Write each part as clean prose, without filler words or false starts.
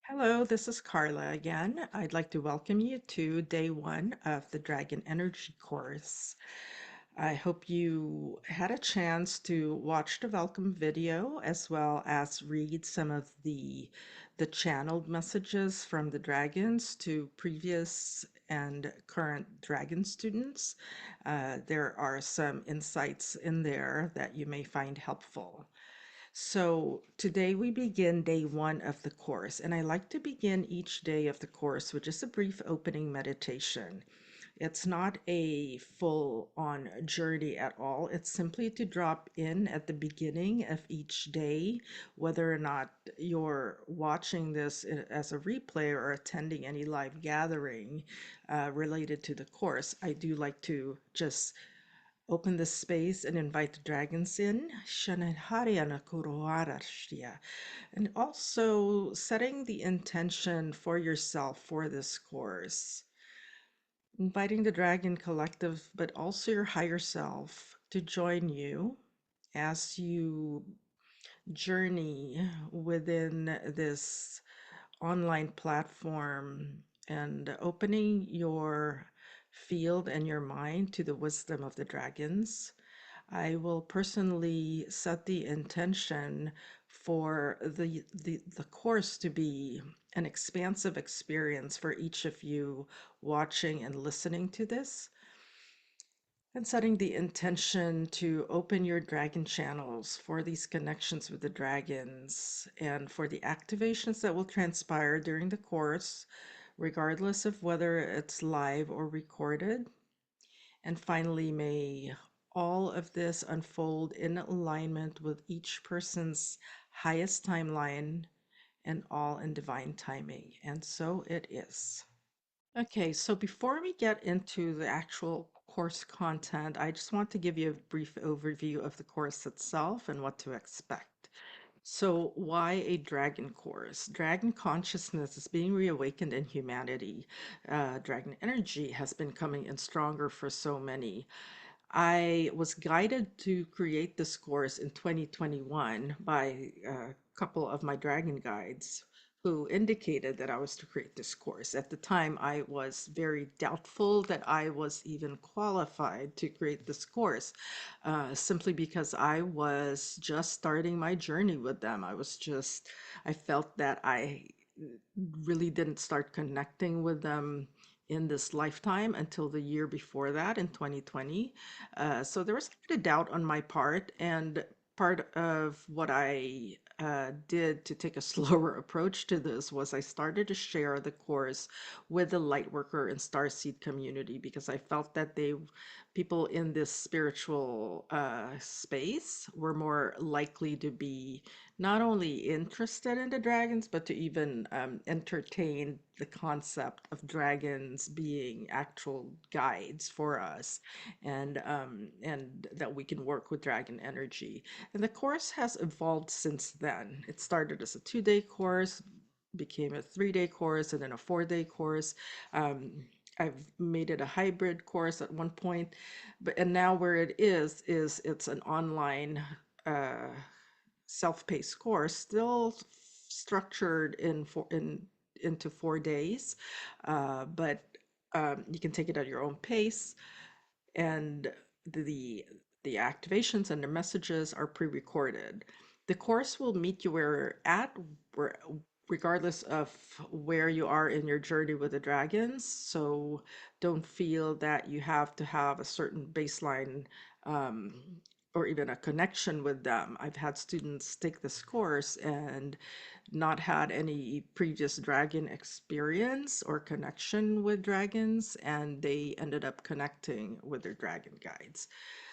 Hello, this is Carla again. I'd like to welcome you to day one of the Dragon Energy course. I hope you had a chance to watch the welcome video as well as read some of the channeled messages from the dragons to previous and current dragon students. There are some insights in there that you may find helpful. So today we begin day one of the course, and I like to begin each day of the course with just a brief opening meditation. It's not a full on journey at all. It's simply to drop in at the beginning of each day, whether or not you're watching this as a replay or attending any live gathering related to the course. I do like to just open the space and invite the dragons in. And also setting the intention for yourself for this course. Inviting the Dragon Collective, but also your higher self to join you as you journey within this online platform and opening your field and your mind to the wisdom of the dragons. I will personally set the intention for the course to be an expansive experience for each of you watching and listening to this, and setting the intention to open your dragon channels for these connections with the dragons and for the activations that will transpire during the course, regardless of whether it's live or recorded. And finally, may all of this unfold in alignment with each person's highest timeline and all in divine timing. And so it is. Okay, so before we get into the actual course content, I just want to give you a brief overview of the course itself and what to expect. So, why a dragon course? Dragon consciousness is being reawakened in humanity. Dragon energy has been coming in stronger for so many. I was guided to create this course in 2021 by a couple of my dragon guides who indicated that I was to create this course. At the time, I was very doubtful that I was even qualified to create this course, simply because I was just starting my journey with them. I felt that I really didn't start connecting with them in this lifetime until the year before that in 2020. So there was a bit of doubt on my part, and part of what I did to take a slower approach to this was I started to share the course with the Lightworker and Starseed community because I felt that people in this spiritual space were more likely to be not only interested in the dragons, but to even entertain the concept of dragons being actual guides for us, and that we can work with dragon energy. And the course has evolved since then. It started as a 2 day course, became a 3 day course, and then a 4 day course. Um, I've made it a hybrid course at one point, but and now where it is it's an online uh, self-paced course, still structured into 4 days, but you can take it at your own pace, and the the activations and the messages are pre-recorded. The course will meet you where you're at, where, regardless of where you are in your journey with the dragons. So don't feel that you have to have a certain baseline um, or even a connection with them. I've had students take this course and not had any previous dragon experience or connection with dragons, and they ended up connecting with their dragon guides.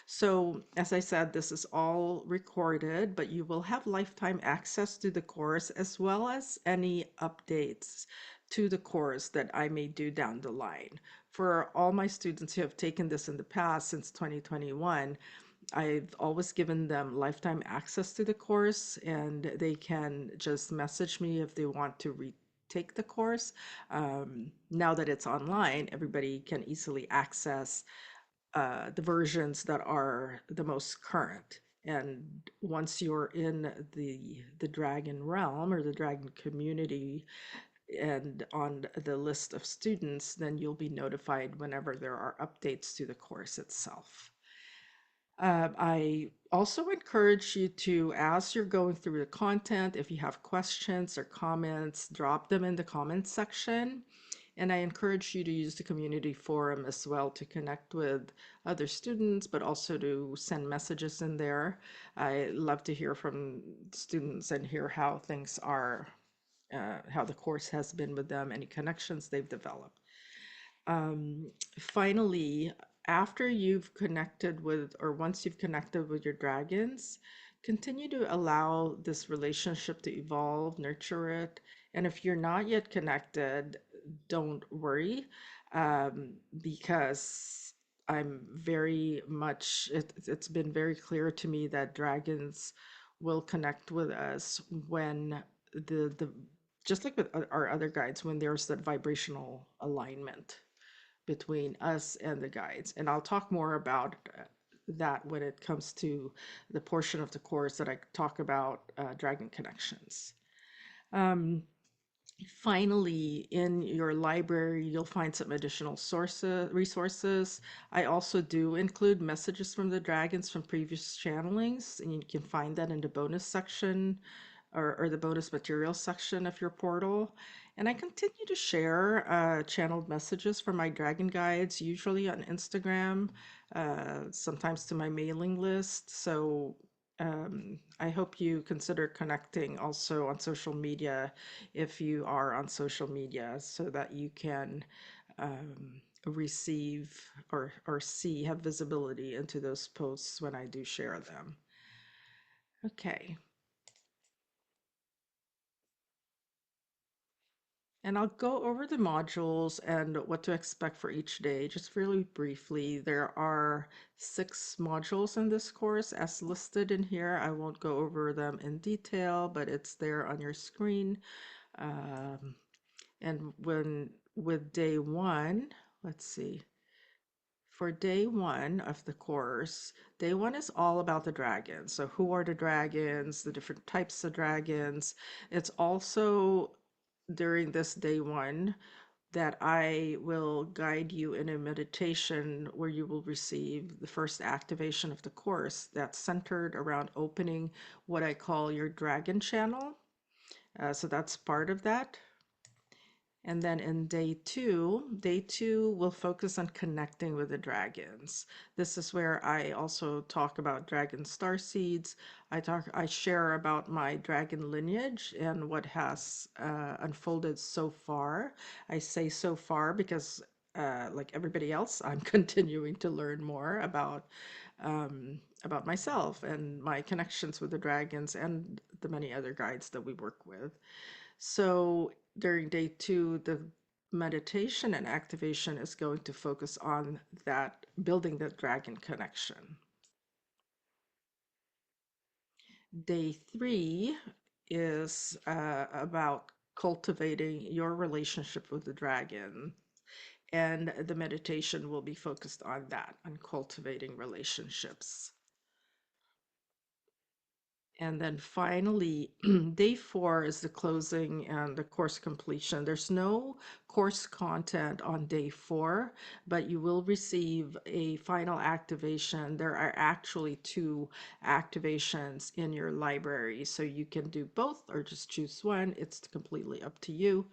So, as I said, this is all recorded, but you will have lifetime access to the course as well as any updates to the course that I may do down the line. For all my students who have taken this in the past since 2021, I've always given them lifetime access to the course, and they can just message me if they want to retake the course. Now that it's online, everybody can easily access the versions that are the most current. And once you're in the dragon realm or the dragon community and on the list of students, then you'll be notified whenever there are updates to the course itself. I also encourage you to, as you're going through the content, if you have questions or comments, drop them in the comments section. And I encourage you to use the community forum as well to connect with other students, but also to send messages in there. I love to hear from students and hear how things are, how the course has been with them, any connections they've developed. Um, Finally, after you've connected with, or once you've connected with your dragons, continue to allow this relationship to evolve, nurture it. And if you're not yet connected, don't worry, because I'm very much, it's been very clear to me that dragons will connect with us when the just like with our other guides, when there's that vibrational alignment between us and the guides. And I'll talk more about that when it comes to the portion of the course that I talk about dragon connections. Um, Finally, in your library, you'll find some additional resources. I also do include messages from the dragons from previous channelings, and you can find that in the bonus section or the bonus materials section of your portal. And I continue to share channeled messages from my dragon guides, usually on Instagram, sometimes to my mailing list. So I hope you consider connecting also on social media if you are on social media so that you can receive or see, have visibility into those posts when I do share them. Okay. And I'll go over the modules and what to expect for each day, just really briefly. There are 6 modules in this course as listed in here. I won't go over them in detail, but it's there on your screen. Um, and with day one, let's see, for day one of the course, day one is all about the dragons. So, who are the dragons, the different types of dragons. It's also during this day one that I will guide you in a meditation where you will receive the first activation of the course that's centered around opening what I call your dragon channel. So that's part of that. And then in day two will focus on connecting with the dragons. This is where I also talk about dragon star seeds. I share about my dragon lineage and what has unfolded so far. I say so far because, like everybody else, I'm continuing to learn more about myself and my connections with the dragons and the many other guides that we work with. So during day two, the meditation and activation is going to focus on that building the dragon connection. Day three is about cultivating your relationship with the dragon. And the meditation will be focused on that, on cultivating relationships. And then finally, day four is the closing and the course completion. There's no course content on day four, but you will receive a final activation. There are actually 2 activations in your library, so you can do both or just choose one. It's completely up to you.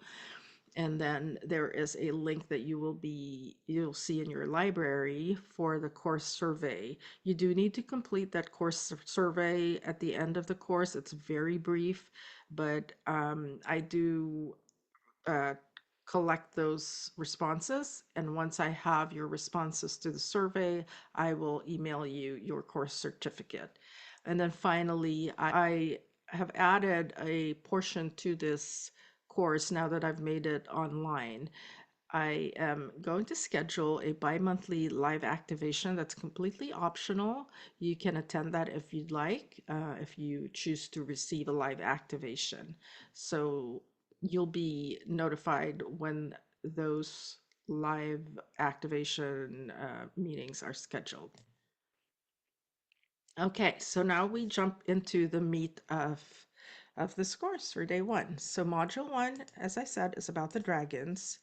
And then there is a link that you'll see in your library for the course survey. You do need to complete that course survey at the end of the course. It's very brief, but I do uh, collect those responses. And once I have your responses to the survey, I will email you your course certificate. And then finally, I have added a portion to this course now that I've made it online. I am going to schedule a bi-monthly live activation that's completely optional. You can attend that if you'd like, if you choose to receive a live activation. So you'll be notified when those live activation meetings are scheduled. Okay, so now we jump into the meat of this course for day one. So module one, as I said, is about the dragons.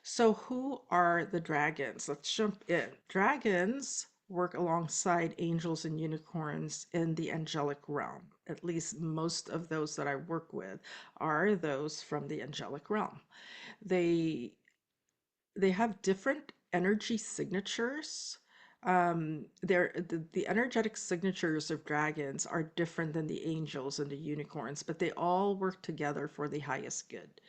So who are the dragons? Let's jump in. Dragons work alongside angels and unicorns in the angelic realm. At least most of those that I work with are those from the angelic realm. They they have different energy signatures. The energetic signatures of dragons are different than the angels and the unicorns, but they all work together for the highest good.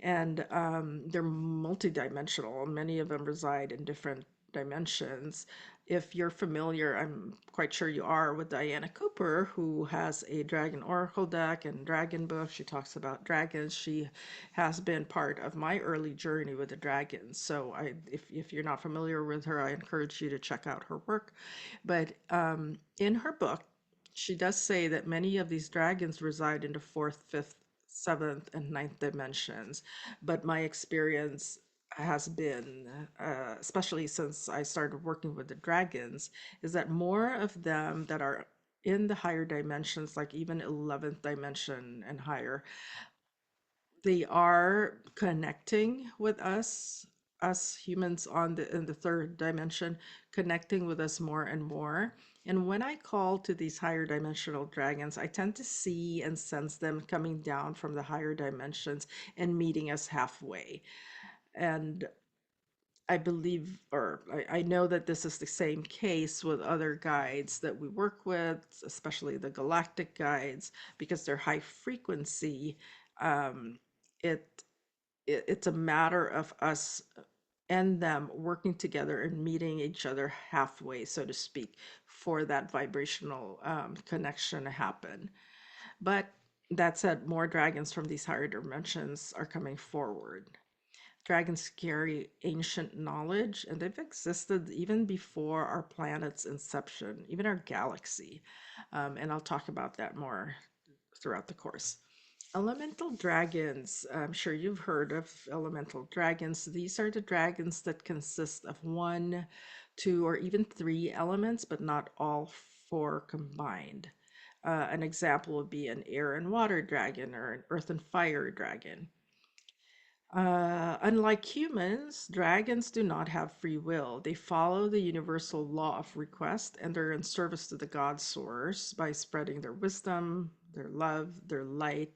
And they're multidimensional. Many of them reside in different dimensions. If you're familiar, I'm quite sure you are, with Diana Cooper, who has a dragon oracle deck and dragon book. She talks about dragons. She has been part of my early journey with the dragons. So if you're not familiar with her, I encourage you to check out her work. But in her book, she does say that many of these dragons reside in the fourth, fifth, seventh, and ninth dimensions. But my experience has been, especially since I started working with the dragons, is that more of them that are in the higher dimensions, like even 11th dimension and higher, they are connecting with us humans on the in the third dimension, connecting with us more and more. And when I call to these higher dimensional dragons, I tend to see and sense them coming down from the higher dimensions and meeting us halfway. And I believe, or I know that this is the same case with other guides that we work with, especially the galactic guides, because they're high frequency. Um, it, it's a matter of us and them working together and meeting each other halfway, so to speak, for that vibrational connection to happen. But that said, more dragons from these higher dimensions are coming forward. Dragons carry ancient knowledge, and they've existed even before our planet's inception, even our galaxy. And I'll talk about that more throughout the course. Elemental dragons. I'm sure you've heard of elemental dragons. These are the dragons that consist of one, two, or even three elements, but not all four combined. An example would be an air and water dragon or an earth and fire dragon. Unlike humans, dragons do not have free will. They follow the universal law of request and they're in service to the God source by spreading their wisdom, their love, their light.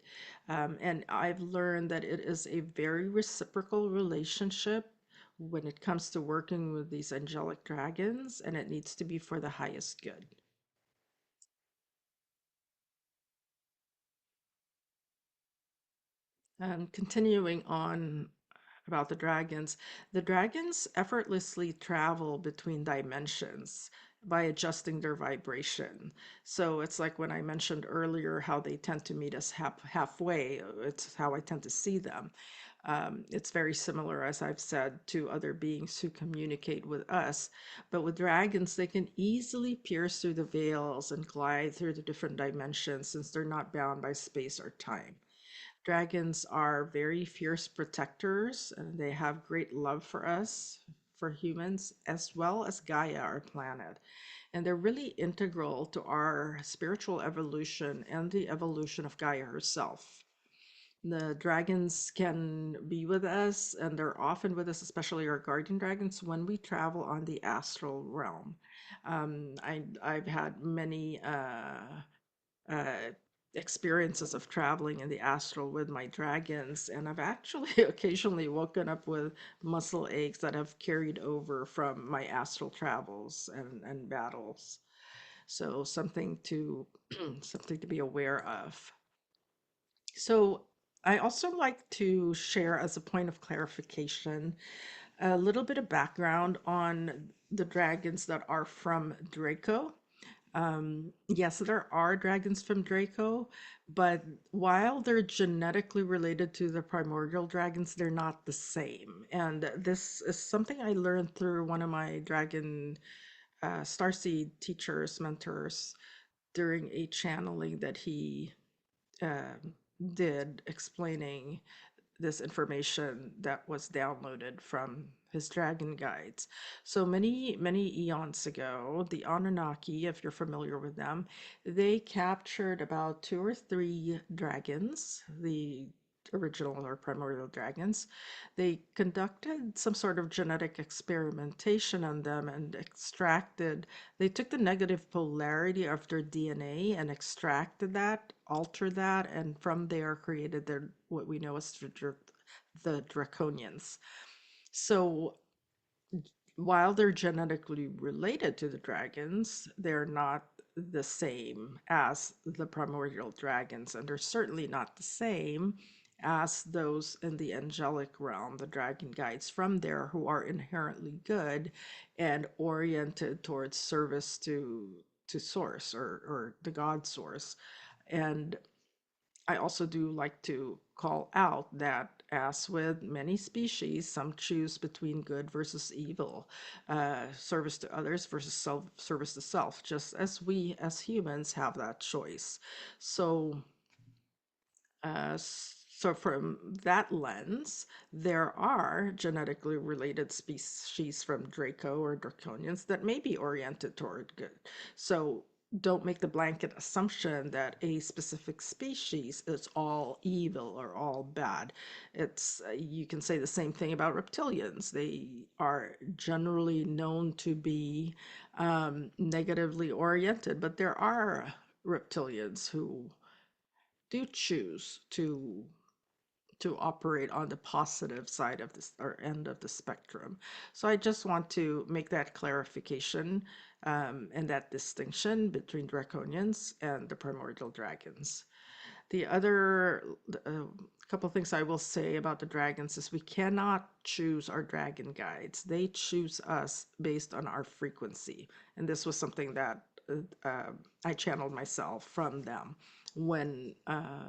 And I've learned that it is a very reciprocal relationship when it comes to working with these angelic dragons, and it needs to be for the highest good. Continuing on about the dragons effortlessly travel between dimensions by adjusting their vibration. So it's like when I mentioned earlier how they tend to meet us halfway. It's how I tend to see them. It's very similar, as I've said, to other beings who communicate with us. But with dragons, they can easily pierce through the veils and glide through the different dimensions since they're not bound by space or time. Dragons are very fierce protectors, and they have great love for us, for humans, as well as Gaia, our planet. And they're really integral to our spiritual evolution and the evolution of Gaia herself. The dragons can be with us, and they're often with us, especially our guardian dragons, when we travel on the astral realm. I've had many uh, experiences of traveling in the astral with my dragons, and I've actually occasionally woken up with muscle aches that have carried over from my astral travels and battles. So something to something to be aware of. So I also like to share as a point of clarification a little bit of background on the dragons that are from Draco. Yes, there are dragons from Draco, but while they're genetically related to the primordial dragons, they're not the same. And this is something I learned through one of my dragon starseed teachers, mentors, during a channeling that he uh, did explaining. this information that was downloaded from his dragon guides. So many eons ago, the Anunnaki, if you're familiar with them, they captured about two or three dragons, the original or primordial dragons. They conducted some sort of genetic experimentation on them and they took the negative polarity of their DNA and extracted that, altered that, and from there created their what we know as the draconians. So while they're genetically related to the dragons, they're not the same as the primordial dragons, and they're certainly not the same as those in the angelic realm, the dragon guides from there, who are inherently good and oriented towards service to source or the god source. And I also do like to call out that, as with many species, some choose between good versus evil, service to others versus service to self, just as we as humans have that choice. So, so from that lens, there are genetically related species from Draco or Draconians that may be oriented toward good. So don't make the blanket assumption that a specific species is all evil or all bad. It's you can say the same thing about reptilians. They are generally known to be negatively oriented, but there are reptilians who do choose to operate on the positive side of this or end of the spectrum. So I just want to make that clarification and that distinction between draconians and the primordial dragons. The other couple things I will say about the dragons is we cannot choose our dragon guides. They choose us based on our frequency. And this was something that I channeled myself from them when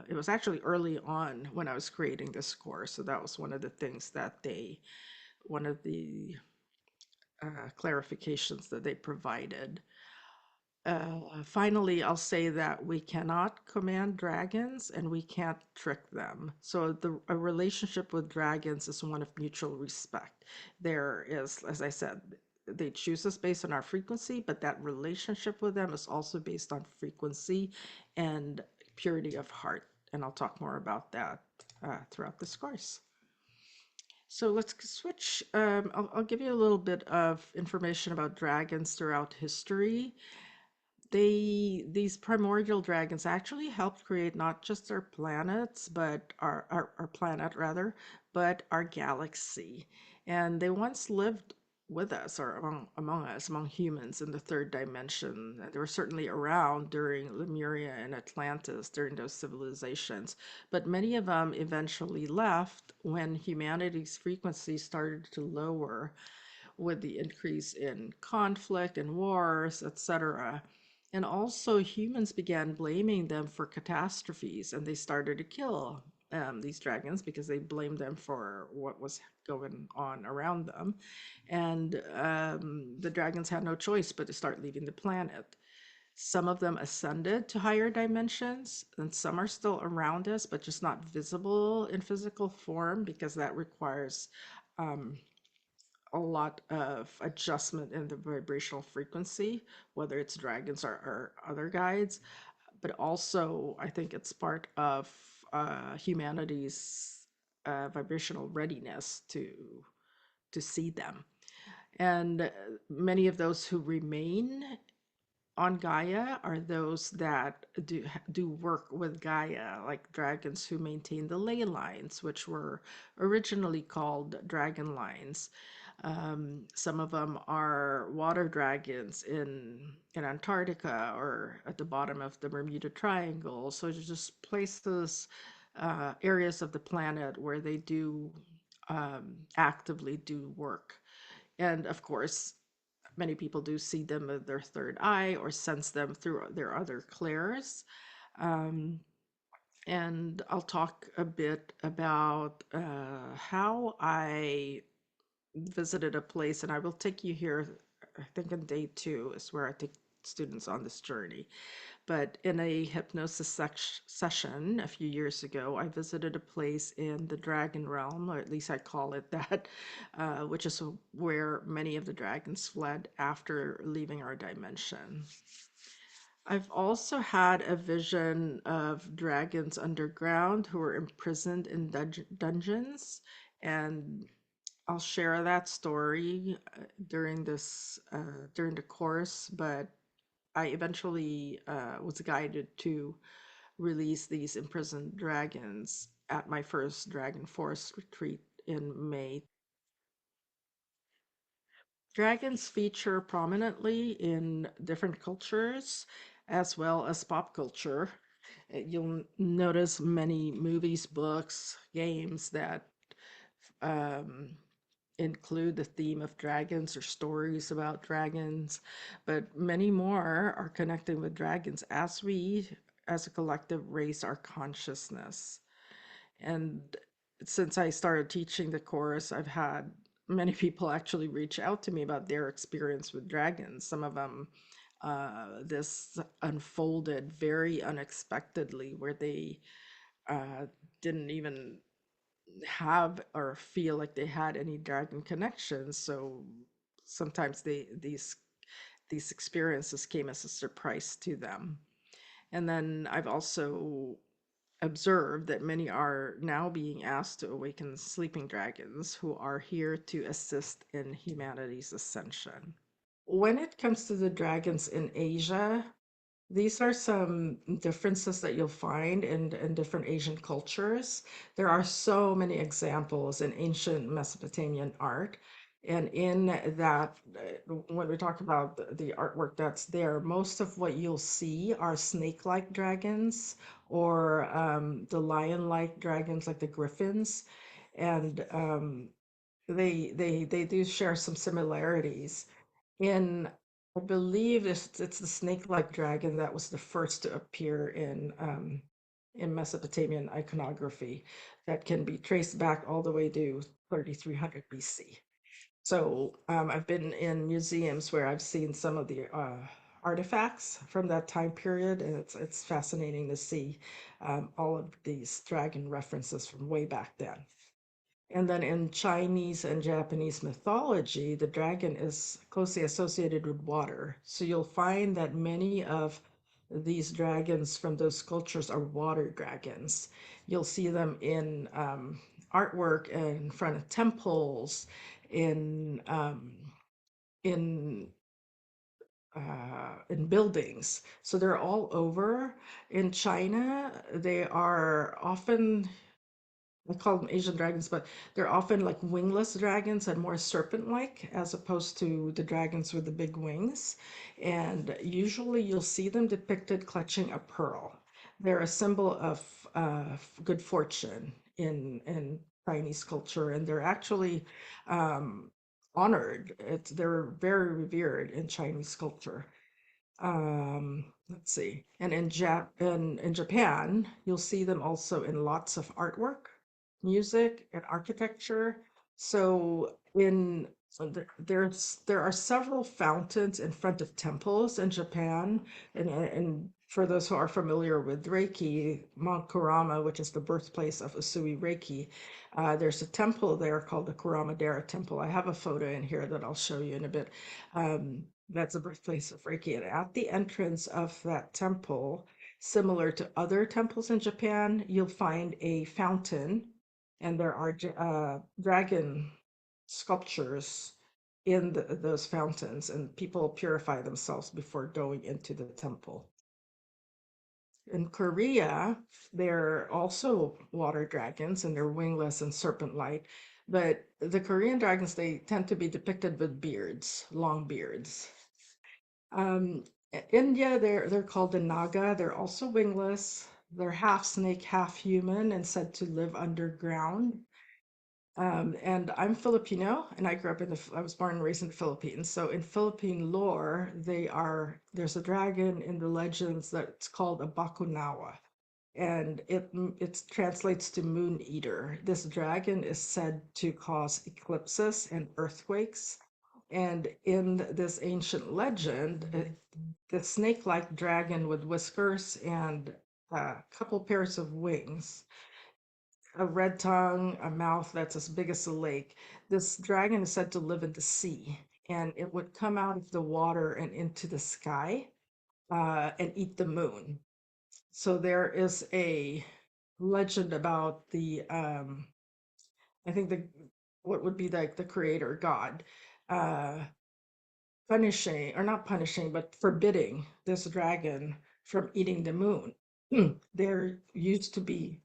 it was actually early on when I was creating this course. So that was one of the things that one of the clarifications that they provided. Finally, I'll say that we cannot command dragons and we can't trick them. So a relationship with dragons is one of mutual respect. There is, as I said, they choose us based on our frequency, but that relationship with them is also based on frequency and purity of heart. And I'll talk more about that throughout this course. So let's switch. I'll give you a little bit of information about dragons throughout history. These primordial dragons actually helped create not just our planets, but our planet rather, but our galaxy. And they once lived with us or among us, among humans in the third dimension. They were certainly around during Lemuria and Atlantis, during those civilizations. But many of them eventually left when humanity's frequency started to lower with the increase in conflict and wars, etc. And also, humans began blaming them for catastrophes and they started to kill these dragons because they blamed them for what was going on around them. And the dragons had no choice but to start leaving the planet. Some of them ascended to higher dimensions, and some are still around us, but just not visible in physical form because that requires um, a lot of adjustment in the vibrational frequency, whether it's dragons or other guides. But also, I think it's part of humanity's vibrational readiness to see them. And many of those who remain on Gaia are those that do work with Gaia, like dragons who maintain the ley lines, which were originally called dragon lines. Some of them are water dragons in Antarctica or at the bottom of the Bermuda Triangle. So it's just places, areas of the planet where they do actively do work. And of course, many people do see them with their third eye or sense them through their other clairs. Um, and I'll talk a bit about how I visited a place, and I will take you here. I think on day two is where I students on this journey. But in a hypnosis session a few years ago, I visited a place in the dragon realm, or at least I call it that, which is where many of the dragons fled after leaving our dimension. I've also had a vision of dragons underground who were imprisoned in dungeons, and I'll share that story during the course. But I eventually was guided to release these imprisoned dragons at my first Dragon Forest retreat in May. Dragons feature prominently in different cultures as well as pop culture. You'll notice many movies, books, games that um, include the theme of dragons or stories about dragons, but many more are connecting with dragons as we, as a collective, raise our consciousness. And since I started teaching the course, I've had many people actually reach out to me about their experience with dragons. Some of them, this unfolded very unexpectedly, where they uh, didn't even have or feel like they had any dragon connections. So sometimes these experiences came as a surprise to them. And then I've also observed that many are now being asked to awaken sleeping dragons who are here to assist in humanity's ascension. When it comes to the dragons in Asia, these are some differences that you'll find in different Asian cultures. There are so many examples in ancient Mesopotamian art. And in that, when we talk about the artwork that's there, most of what you'll see are snake-like dragons or the lion-like dragons, like the griffins. And they do share some similarities. In, I believe it's the snake-like dragon that was the first to appear in Mesopotamian iconography that can be traced back all the way to 3300 BC. So I've been in museums where I've seen some of the artifacts from that time period, and it's fascinating to see all of these dragon references from way back then. And then in Chinese and Japanese mythology, the dragon is closely associated with water. So you'll find that many of these dragons from those cultures are water dragons. You'll see them in artwork in front of temples, in in buildings. So they're all over. In China, they are often, I call them Asian dragons, but they're often like wingless dragons and more serpent-like as opposed to the dragons with the big wings. And usually you'll see them depicted clutching a pearl. They're a symbol of good fortune in Chinese culture, and they're actually um, honored. They're very revered in Chinese culture. Let's see. And in Japan, you'll see them also in lots of artwork, music, and architecture. So there are several fountains in front of temples in Japan, and for those who are familiar with Reiki, Mount Kurama, which is the birthplace of Usui Reiki, there's a temple there called the Kurama-dera Temple. I have a photo in here that I'll show you in a bit. That's the birthplace of Reiki. And at the entrance of that temple, similar to other temples in Japan, you'll find a fountain, and there are dragon sculptures in those fountains, and people purify themselves before going into the temple. In Korea, they're also water dragons, and they're wingless and serpent-like. But the Korean dragons, they tend to be depicted with beards, long beards. India, they're called the Naga. They're also wingless. They're half snake, half human, and said to live underground. And I'm Filipino, and I grew up I was born and raised in the Philippines. So in Philippine lore, there's a dragon in the legends that's called a Bakunawa, and it translates to moon eater. This dragon is said to cause eclipses and earthquakes, And in this ancient legend, the snake-like dragon with whiskers and a couple pairs of wings, a red tongue, a mouth that's as big as a lake. This dragon is said to live in the sea, and it would come out of the water and into the sky and eat the moon. So there is a legend about I think what would be like the creator God, uh, punishing, or not punishing, but forbidding this dragon from eating the moon. There used to be,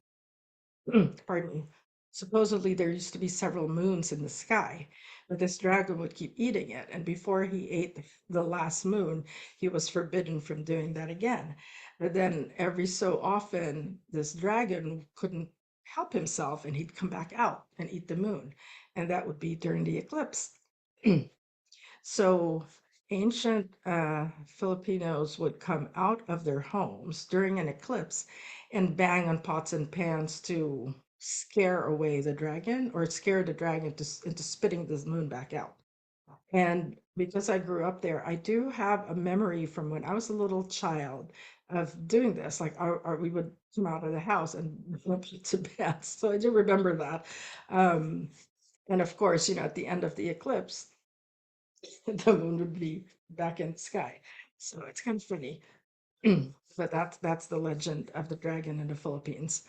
pardon me, supposedly there used to be several moons in the sky, but this dragon would keep eating it. And before he ate the last moon, he was forbidden from doing that again. But then every so often, this dragon couldn't help himself and he'd come back out and eat the moon. And that would be during the eclipse. So ancient Filipinos would come out of their homes during an eclipse and bang on pots and pans to scare away the dragon or scare the dragon into spitting the moon back out. And because I grew up there, I do have a memory from when I was a little child of doing this. Like we would come out of the house and pots and pans. So I do remember that. Um, and of course, at the end of the eclipse, the moon would be back in the sky. So it's kind of funny. But that's the legend of the dragon in the Philippines.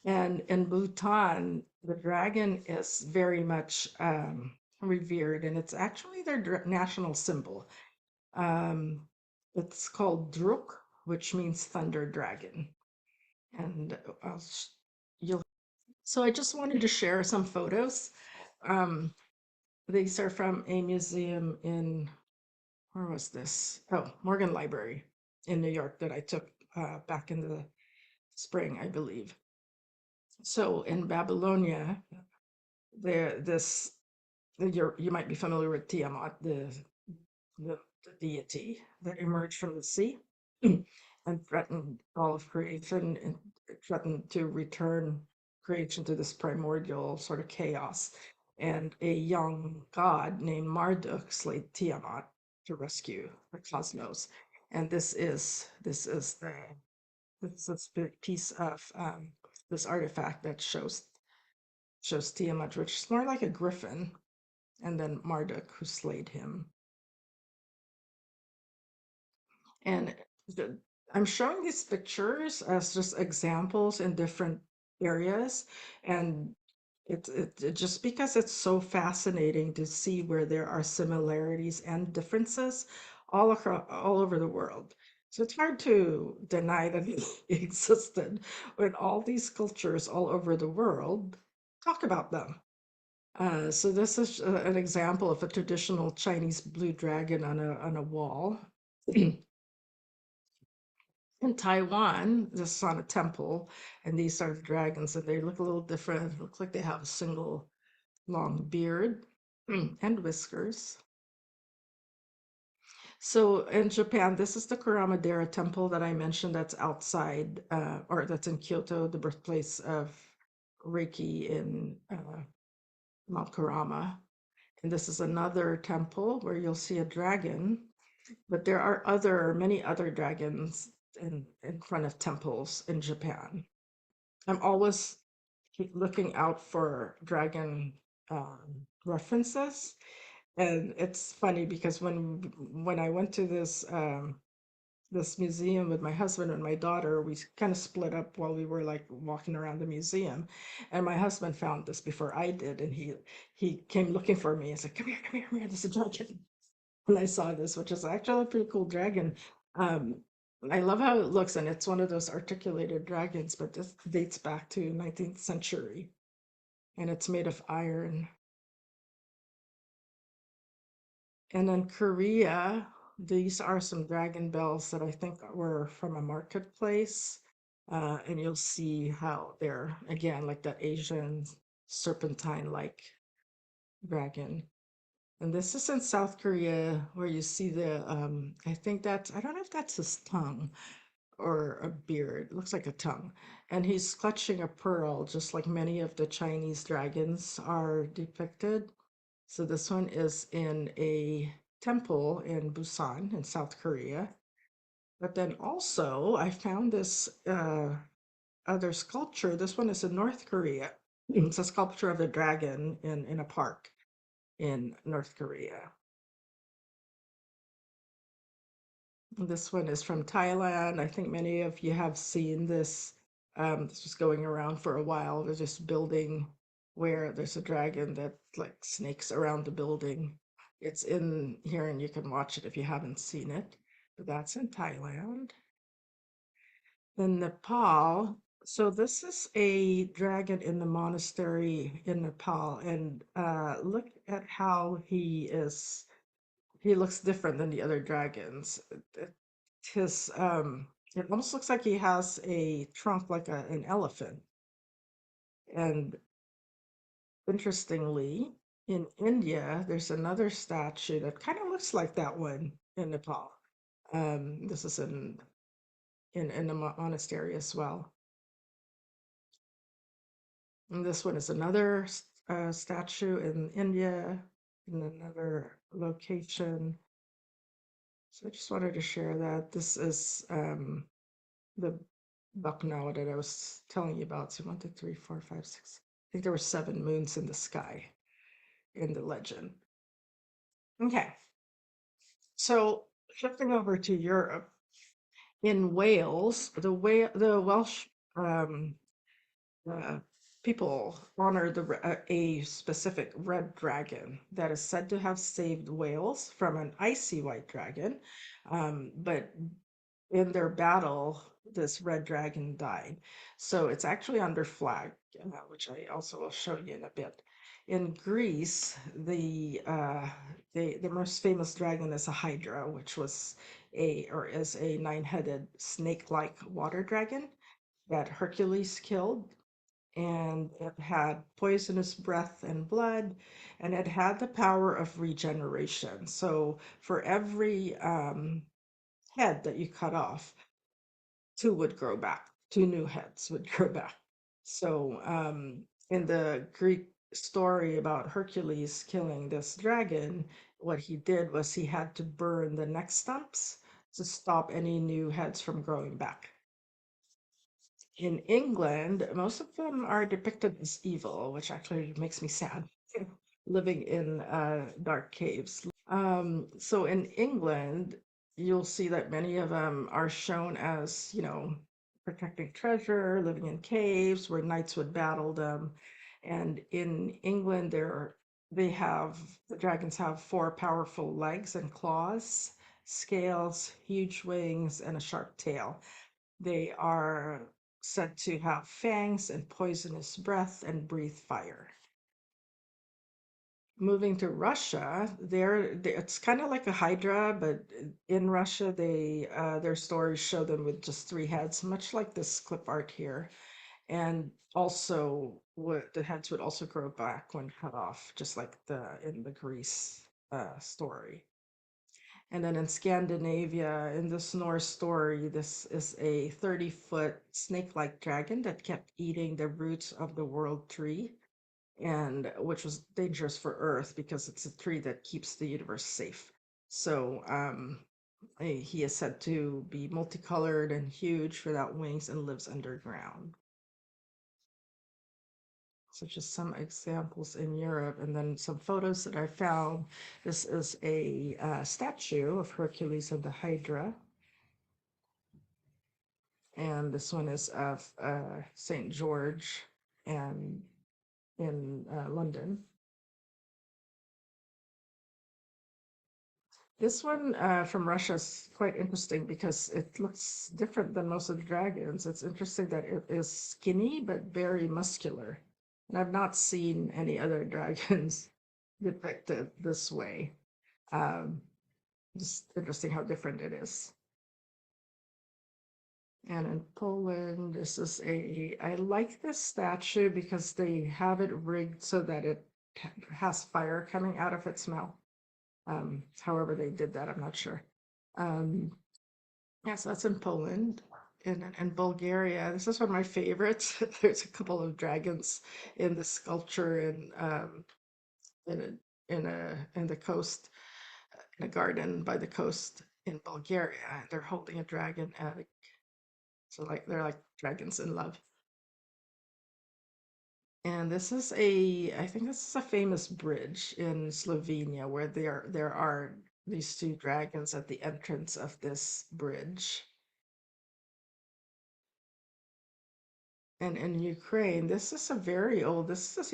And in Bhutan, the dragon is very much revered, and it's actually their national symbol. Um, it's called Druk, which means thunder dragon. And you'll. So I just wanted to share some photos. Um, these are from a museum in, where was this? Oh, Morgan Library in New York that I took back in the spring, I believe. So in Babylonia, this you might be familiar with Tiamat, the deity that emerged from the sea and threatened all of creation and threatened to return creation to this primordial sort of chaos. And a young god named Marduk slayed Tiamat to rescue the cosmos. And this is big piece of this artifact that shows Tiamat, which is more like a griffin, and then Marduk who slayed him. And the, I'm showing these pictures as just examples in different areas. And just because it's so fascinating to see where there are similarities and differences all over the world. So it's hard to deny that it existed when all these cultures all over the world talk about them. So this is an example of a traditional Chinese blue dragon on a wall. In Taiwan, this is on a temple, and these are the dragons, and they look a little different. It looks like they have a single long beard and whiskers. So in Japan, this is the Kuramadera temple that I mentioned that's outside, or that's in Kyoto, the birthplace of Reiki in Mount Kurama. And this is another temple where you'll see a dragon, but there are many other dragons in front of temples in Japan. I'm always looking out for dragon references, and it's funny because when I went to this museum with my husband and my daughter, we kind of split up while we were like walking around the museum, and my husband found this before I did, and he came looking for me. He's like, "Come here, come here, come here! This is a dragon." And I saw this, which is actually a pretty cool dragon. Um, I love how it looks, and it's one of those articulated dragons, but this dates back to 19th century, and it's made of iron. And in Korea, these are some dragon bells that I think were from a marketplace. And you'll see how they're, again, like that Asian serpentine-like dragon. And this is in South Korea where you see I think I don't know if that's his tongue or a beard. It looks like a tongue. And he's clutching a pearl, just like many of the Chinese dragons are depicted. So this one is in a temple in Busan in South Korea. But then also I found this other sculpture. This one is in North Korea. It's a sculpture of a dragon in a park in North Korea. This one is from Thailand. I think many of you have seen this. This was going around for a while. There's this building where there's a dragon that like snakes around the building. It's in here and you can watch it if you haven't seen it. But that's in Thailand. In Nepal, so this is a dragon in the monastery in Nepal, and look at how he looks different than the other dragons. His it almost looks like he has a trunk like an elephant. And interestingly, in India, there's another statue that kind of looks like that one in Nepal. This is in a monastery as well. And this one is another statue in India, in another location. So I just wanted to share that. This is the Bucknow that I was telling you about. So 1, 2, 3, 4, 5, 6. I think there were 7 moons in the sky in the legend. Okay, so shifting over to Europe, in Wales, the Welsh um, uh, people honor a specific red dragon that is said to have saved Wales from an icy white dragon. But in their battle, this red dragon died. So it's actually under flag, which I also will show you in a bit. In Greece, the most famous dragon is a hydra, which was a or is a 9-headed snake-like water dragon that Hercules killed, and it had poisonous breath and blood, and it had the power of regeneration. So for every head that you cut off, two would grow back, two new heads would grow back. So in the Greek story about Hercules killing this dragon, what he did was he had to burn the neck stumps to stop any new heads from growing back. In England, most of them are depicted as evil, which actually makes me sad. Living in dark caves. So in England, you'll see that many of them are shown as, protecting treasure, living in caves where knights would battle them. And in England, the dragons have 4 powerful legs and claws, scales, huge wings, and a sharp tail. They are said to have fangs and poisonous breath and breathe fire. Moving to Russia, it's kind of like a hydra, but in Russia, their stories show them with just 3 heads, much like this clip art here. And also, the heads would also grow back when cut off, just like in the Greece story. And then in Scandinavia, in this Norse story, this is a 30-foot snake-like dragon that kept eating the roots of the world tree, and which was dangerous for Earth because it's a tree that keeps the universe safe. So he is said to be multicolored and huge without wings and lives underground. So just some examples in Europe, and then some photos that I found. This is a statue of Hercules and the Hydra. And this one is of St. George and in London. This one from Russia is quite interesting because it looks different than most of the dragons. It's interesting that it is skinny but very muscular. And I've not seen any other dragons depicted this way. Um, just interesting how different it is. And in Poland, I like this statue because they have it rigged so that it has fire coming out of its mouth. However they did that, I'm not sure. Um, yeah, so that's in Poland. In Bulgaria, this is one of my favorites. There's a couple of dragons in the sculpture, and in the coast, in a garden by the coast in Bulgaria. And they're holding a dragon egg. So like they're like dragons in love. And this is I think this is a famous bridge in Slovenia where there are these two dragons at the entrance of this bridge. And in Ukraine, this is a very old,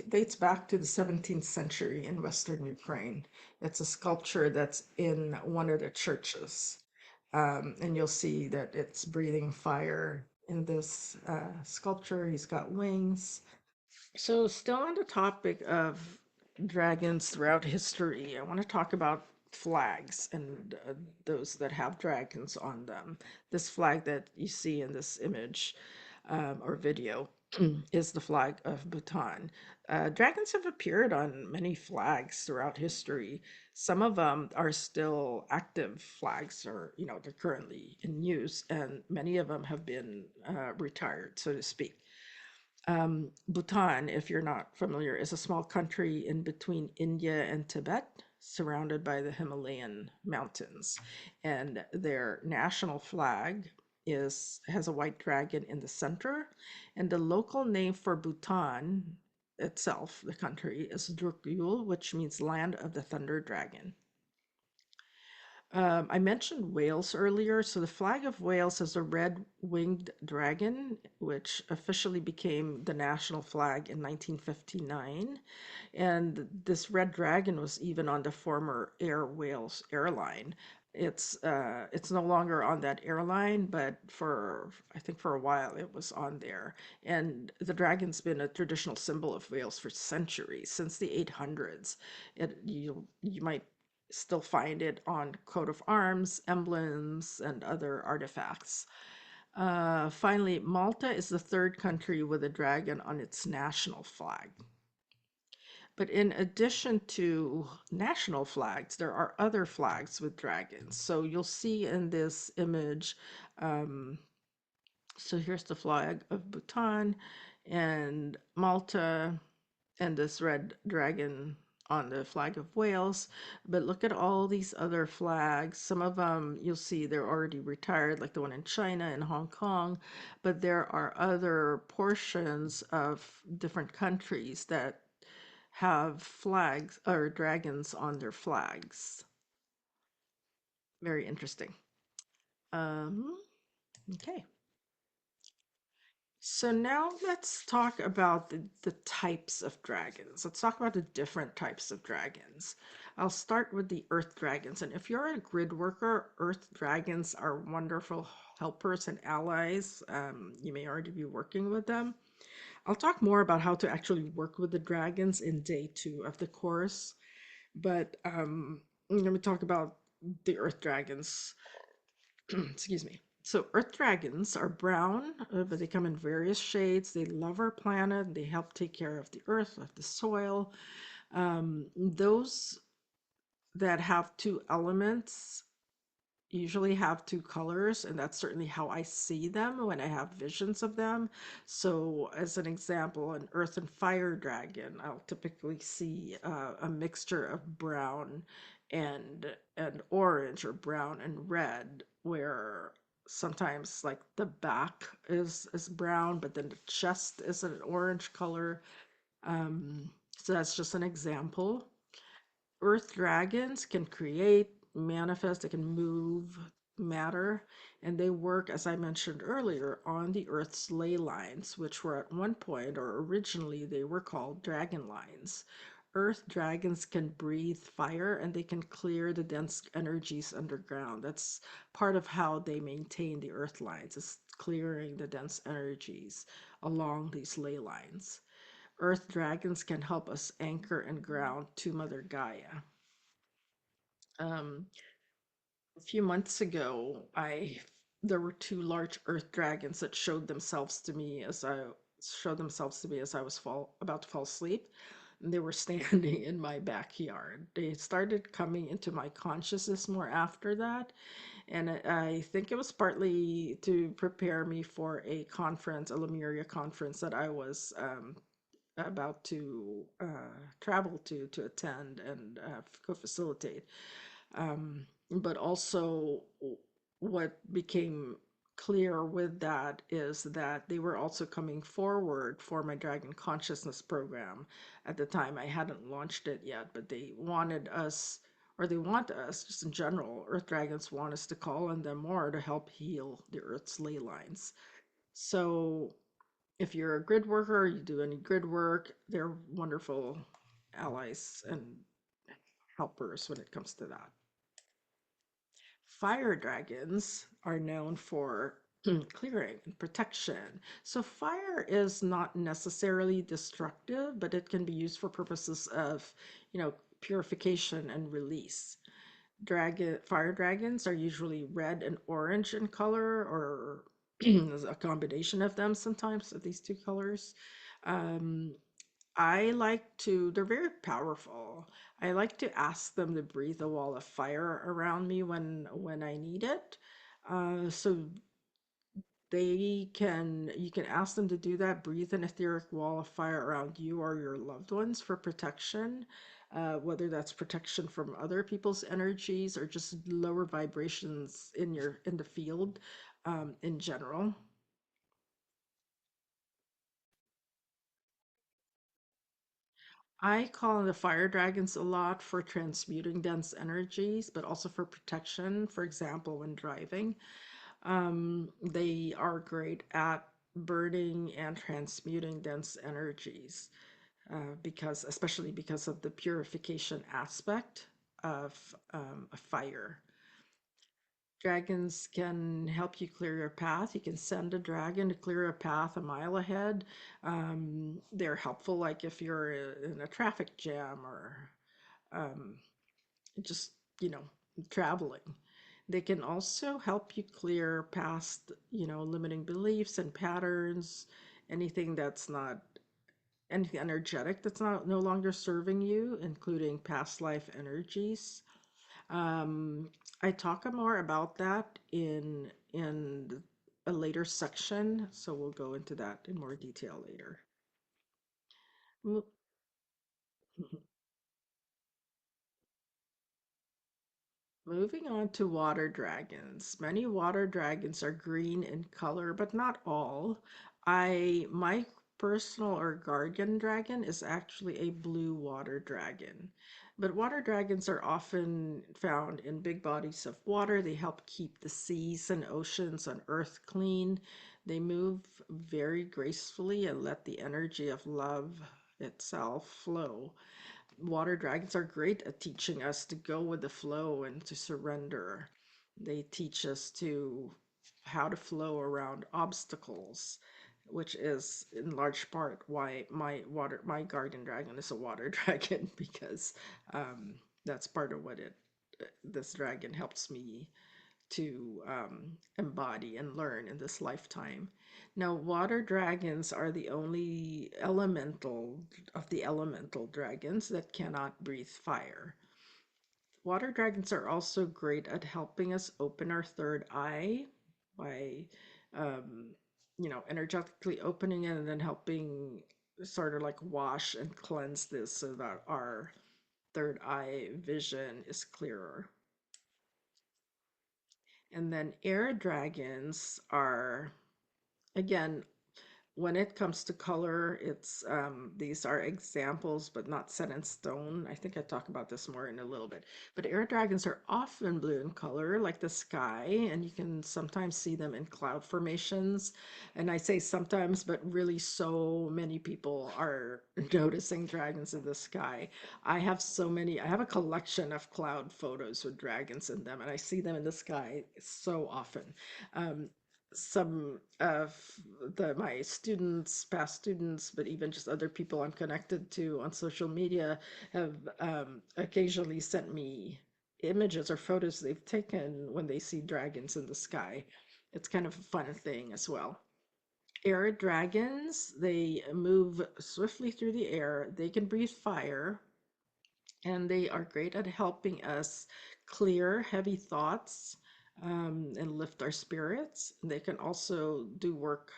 dates back to the 17th century in Western Ukraine. It's a sculpture that's in one of the churches. And you'll see that it's breathing fire in this sculpture. He's got wings. So, still on the topic of dragons throughout history, I want to talk about flags and those that have dragons on them. This flag that you see in this image or video is the flag of Bhutan. Dragons have appeared on many flags throughout history. Some of them are still active flags, or they're currently in use, and many of them have been retired, so to speak. Bhutan, if you're not familiar, is a small country in between India and Tibet, surrounded by the Himalayan mountains. And their national flag has a white dragon in the center. And the local name for Bhutan itself, the country, is Drukyul, which means land of the thunder dragon. I mentioned Wales earlier. So the flag of Wales is a red-winged dragon, which officially became the national flag in 1959. And this red dragon was even on the former Air Wales airline. It's no longer on that airline, but I think for a while it was on there. And the dragon's been a traditional symbol of Wales for centuries, since the 800s. You might still find it on coat of arms, emblems, and other artifacts. Finally, Malta is the third country with a dragon on its national flag. But in addition to national flags, there are other flags with dragons. So you'll see in this image, um, so here's the flag of Bhutan and Malta and this red dragon on the flag of Wales. But look at all these other flags. Some of them you'll see they're already retired, like the one in China and Hong Kong. But there are other portions of different countries that have flags or dragons on their flags. Very interesting. Um, okay. So now let's talk about the types of dragons. Let's talk about the different types of dragons. I'll start with the earth dragons. And if you're a grid worker, earth dragons are wonderful helpers and allies. You may already be working with them. I'll talk more about how to actually work with the dragons in day 2 of the course. But let me talk about the earth dragons. Excuse me. So earth dragons are brown, but they come in various shades. They love our planet. They help take care of the earth, of the soil. Those that have two elements usually have two colors, and that's certainly how I see them when I have visions of them. So, as an example, an earth and fire dragon, I'll typically see a mixture of brown and orange, or brown and red, where sometimes like the back is brown, but then the chest is an orange color. So that's just an example. Earth dragons can create, manifest, they can move matter, and they work, as I mentioned earlier, on the Earth's ley lines, which were at one point, or originally, they were called dragon lines. Earth dragons can breathe fire and they can clear the dense energies underground. That's part of how they maintain the Earth lines, is clearing the dense energies along these ley lines. Earth dragons can help us anchor and ground to Mother Gaia. Um, a few months ago, I there were two large earth dragons that showed themselves to me as I was about to fall asleep. And they were standing in my backyard. They started coming into my consciousness more after that, and I think it was partly to prepare me for a conference, a Lemuria conference that I was about to travel to attend and co-facilitate. But also, what became clear with that is that they were also coming forward for my Dragon Consciousness program. At the time, I hadn't launched it yet, but they wanted us, or they want us, just in general, Earth Dragons want us to call on them more to help heal the Earth's ley lines. So if you're a grid worker, you do any grid work, they're wonderful allies and helpers when it comes to that. Fire dragons are known for clearing and protection. So fire is not necessarily destructive, but it can be used for purposes of, purification and release. Fire dragons are usually red and orange in color, or there's a combination of them sometimes, of these two colors. Um, I like to, they're very powerful. I like to ask them to breathe a wall of fire around me when I need it. So you can ask them to do that, breathe an etheric wall of fire around you or your loved ones for protection, whether that's protection from other people's energies or just lower vibrations in the field, in general. I call on the fire dragons a lot for transmuting dense energies, but also for protection. For example, when driving, they are great at burning and transmuting dense energies, especially because of the purification aspect of a fire. Dragons can help you clear your path. You can send a dragon to clear a path a mile ahead. They're helpful, like if you're in a traffic jam or um, just, you know, traveling. They can also help you clear past, limiting beliefs and patterns, anything that's not anything energetic that's not no longer serving you, including past life energies. Um, I talk more about that in a later section, so we'll go into that in more detail later. Mo- Moving on to water dragons. Many water dragons are green in color, but not all. My personal or guardian dragon is actually a blue water dragon. But water dragons are often found in big bodies of water. They help keep the seas and oceans on Earth clean. They move very gracefully and let the energy of love itself flow. Water dragons are great at teaching us to go with the flow and to surrender. They teach us to how to flow around obstacles, which is in large part why my guardian dragon is a water dragon, because um, that's part of what it this dragon helps me to embody and learn in this lifetime. Now, water dragons are the only elemental of the elemental dragons that cannot breathe fire. Water dragons are also great at helping us open our third eye by, um, energetically opening it and then helping sort of like wash and cleanse this so that our third eye vision is clearer. And then air dragons are, again, when it comes to color, it's these are examples, but not set in stone. I think I talk about this more in a little bit. But air dragons are often blue in color, like the sky, and you can sometimes see them in cloud formations. And I say sometimes, but really, so many people are noticing dragons in the sky. I have a collection of cloud photos with dragons in them, and I see them in the sky so often. Um, some of my students, past students, but even just other people I'm connected to on social media have occasionally sent me images or photos they've taken when they see dragons in the sky. It's kind of a fun thing as well. Air dragons, they move swiftly through the air. They can breathe fire, and they are great at helping us clear heavy thoughts, and lift our spirits. They can also do work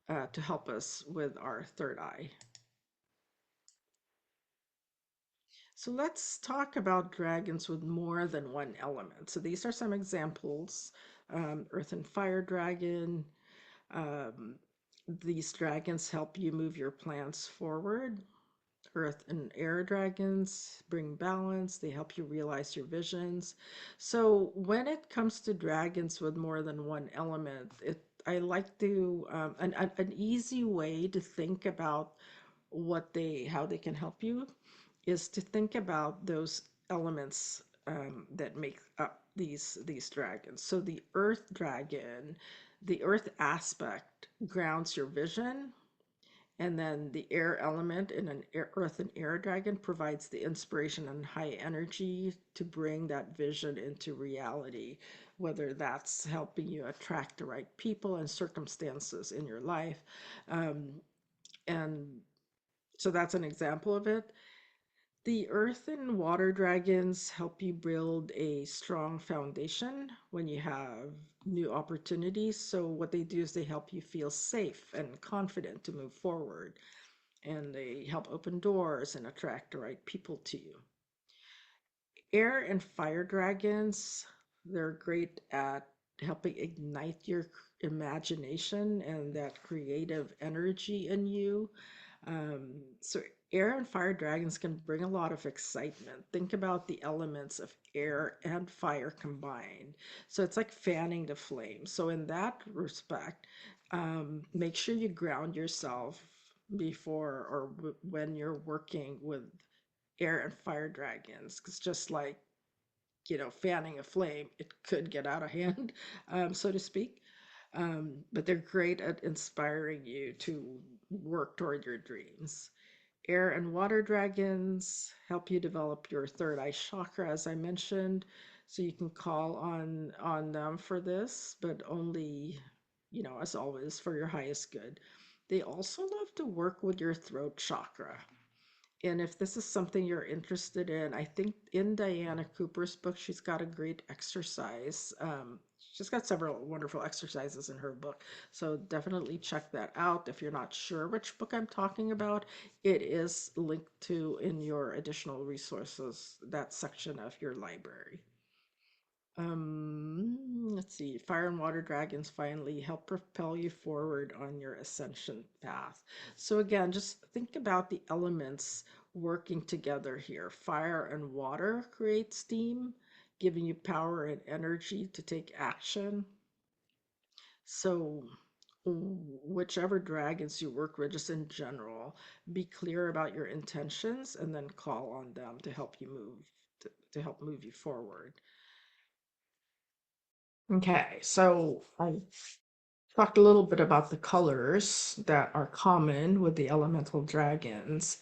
to help us with our third eye. So let's talk about dragons with more than one element. So these are some examples. Earth and fire dragon. Um, these dragons help you move your plans forward. Earth and air dragons bring balance. They help you realize your visions. So when it comes to dragons with more than one element, I like to an easy way to think about how they can help you is to think about those elements that make up these dragons. So the earth dragon, the earth aspect grounds your vision, and then the air element in earth and air dragon provides the inspiration and high energy to bring that vision into reality, whether that's helping you attract the right people and circumstances in your life. And so that's an example of it. The earth and water dragons help you build a strong foundation when you have new opportunities. So, what they do is they help you feel safe and confident to move forward, and they help open doors and attract the right people to you. Air and fire dragons, they're great at helping ignite your imagination and that creative energy in you. So air and fire dragons can bring a lot of excitement. Think about the elements of air and fire combined. So it's like fanning the flame. So in that respect, make sure you ground yourself before or when you're working with air and fire dragons, because just like fanning a flame, it could get out of hand, so to speak. But they're great at inspiring you to work toward your dreams. Air and water dragons help you develop your third eye chakra, as I mentioned. So you can call on them for this, but only, as always, for your highest good. They also love to work with your throat chakra. And if this is something you're interested in, I think in Diana Cooper's book, she's got a great exercise. She's got several wonderful exercises in her book. So definitely check that out. If you're not sure which book I'm talking about, it is linked to in your additional resources, that section of your library. Let's see. Fire and water dragons finally help propel you forward on your ascension path. So again, just think about the elements working together here. Fire and water create steam, giving you power and energy to take action. So whichever dragons you work with, just in general, be clear about your intentions and then call on them to help you to help move you forward. Okay, so I talked a little bit about the colors that are common with the elemental dragons,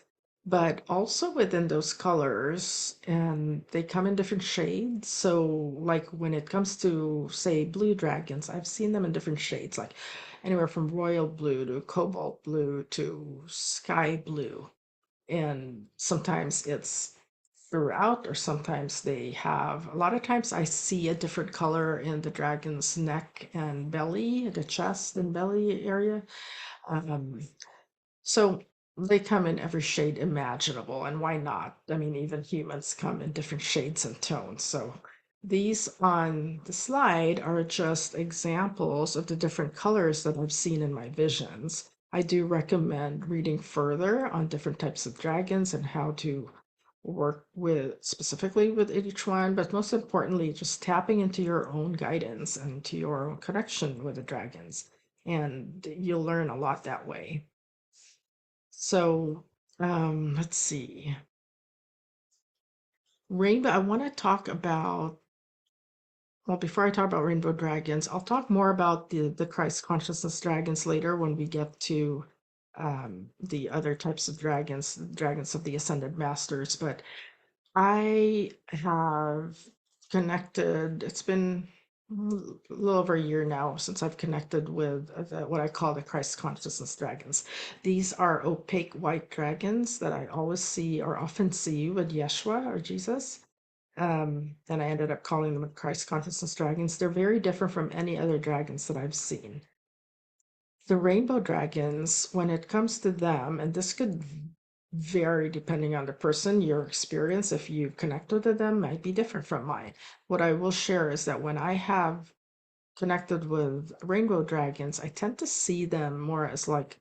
but also within those colors, and they come in different shades. So, like when it comes to, say, blue dragons, I've seen them in different shades, like anywhere from royal blue to cobalt blue to sky blue. And sometimes it's throughout, or sometimes they have, a lot of times I see a different color in the dragon's neck and belly, the chest and belly area. um, so they come in every shade imaginable, and why not? I mean, even humans come in different shades and tones. So these on the slide are just examples of the different colors that I've seen in my visions. I do recommend reading further on different types of dragons and how to work with specifically with each one, but most importantly, just tapping into your own guidance and to your own connection with the dragons. And you'll learn a lot that way. So, let's see. Rainbow, I want to talk about, well, before I talk about rainbow dragons, I'll talk more about the Christ consciousness dragons later when we get to the other types of dragons, dragons of the ascended masters. But I have connected, it's been a little over a year now since I've connected with what I call the Christ consciousness dragons. These are opaque white dragons that I always see or often see with Yeshua or Jesus. And I ended up calling them Christ consciousness dragons. They're very different from any other dragons that I've seen. The rainbow dragons, when it comes to them, and this could vary depending on the person. Your experience, if you connected with them, might be different from mine. What I will share is that when I have connected with rainbow dragons, I tend to see them more as like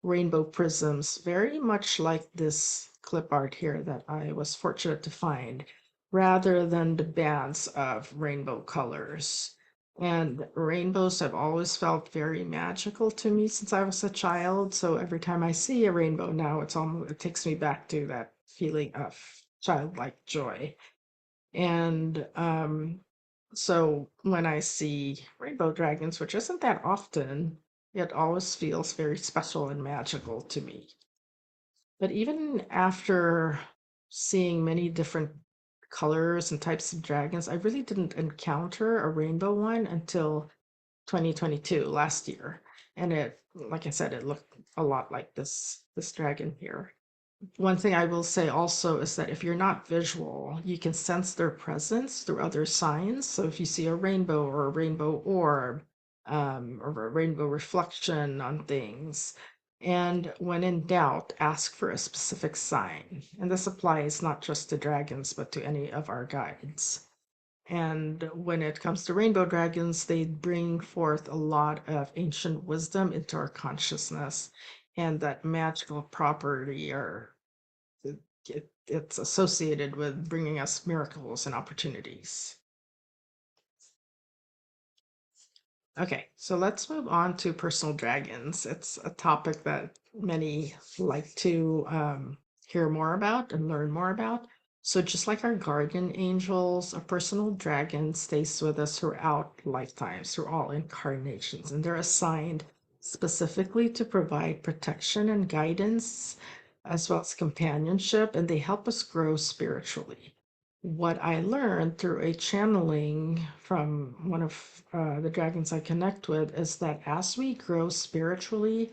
rainbow prisms, very much like this clip art here that I was fortunate to find, rather than the bands of rainbow colors. And rainbows have always felt very magical to me since I was a child. So every time I see a rainbow now, it takes me back to that feeling of childlike joy. And so when I see rainbow dragons, which isn't that often, it always feels very special and magical to me. But even after seeing many different colors and types of dragons, I really didn't encounter a rainbow one until 2022, last year. And it, like I said, it looked a lot like this dragon here. One thing I will say also is that if you're not visual, you can sense their presence through other signs. So if you see a rainbow or a rainbow orb, or a rainbow reflection on things, and when in doubt, ask for a specific sign. And this applies not just to dragons, but to any of our guides. And when it comes to rainbow dragons, they bring forth a lot of ancient wisdom into our consciousness and that magical property or it's associated with bringing us miracles and opportunities. Okay, so let's move on to personal dragons. It's a topic that many like to hear more about and learn more about. So, just like our guardian angels, a personal dragon stays with us throughout lifetimes, through all incarnations, and they're assigned specifically to provide protection and guidance, as well as companionship, and they help us grow spiritually. What I learned through a channeling from one of the dragons I connect with is that as we grow spiritually,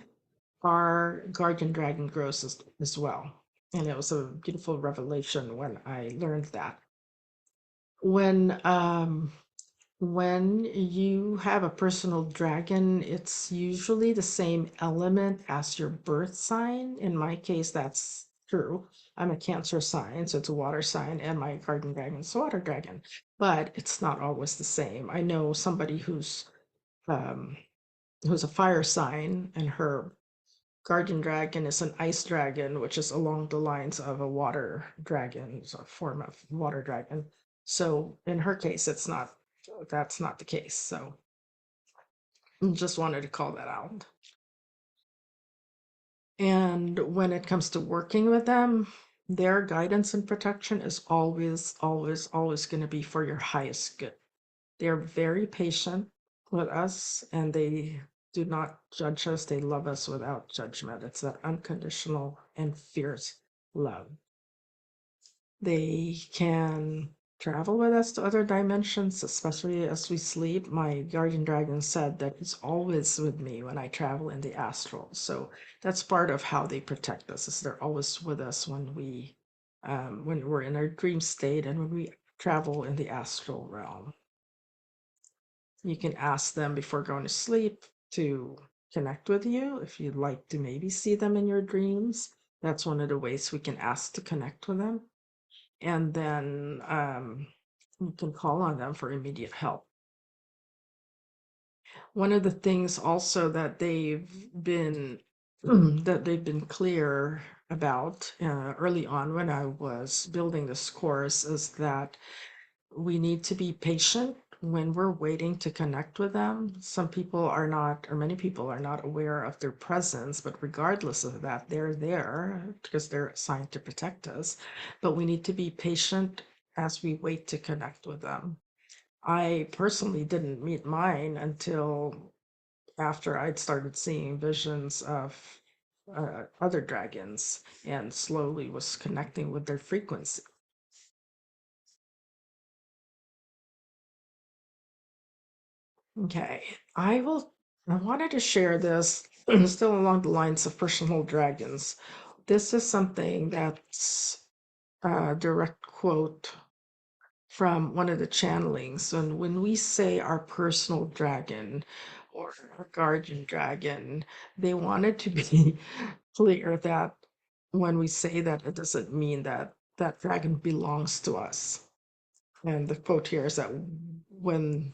our guardian dragon grows as well. And it was a beautiful revelation when I learned that. When when you have a personal dragon, it's usually the same element as your birth sign. In my case, that's true. I'm a Cancer sign, so it's a water sign, and my guardian dragon is a water dragon. But it's not always the same. I know somebody um, who's a fire sign, and her guardian dragon is an ice dragon, which is along the lines of a water dragon, it's a form of water dragon. So in her case, that's not the case. So just wanted to call that out. And when it comes to working with them, their guidance and protection is always, always, always going to be for your highest good. They're very patient with us and they do not judge us. They love us without judgment. It's that unconditional and fierce love. They can travel with us to other dimensions, especially as we sleep. My guardian dragon said that he's always with me when I travel in the astral. So that's part of how they protect us, is they're always with us when we're in our dream state and when we travel in the astral realm. You can ask them before going to sleep to connect with you if you'd like to maybe see them in your dreams. That's one of the ways we can ask to connect with them. And then you can call on them for immediate help. One of the things also that they've been that they've been clear about early on when I was building this course is that we need to be patient when we're waiting to connect with them. Some people are not, or many people are not aware of their presence, but regardless of that, they're there because they're assigned to protect us. But we need to be patient as we wait to connect with them. I personally didn't meet mine until after I'd started seeing visions of other dragons and slowly was connecting with their frequency. Okay, I wanted to share this still along the lines of personal dragons. This is something that's a direct quote from one of the channelings. And when we say our personal dragon or our guardian dragon, they wanted to be clear that when we say that, it doesn't mean that that dragon belongs to us. And the quote here is that when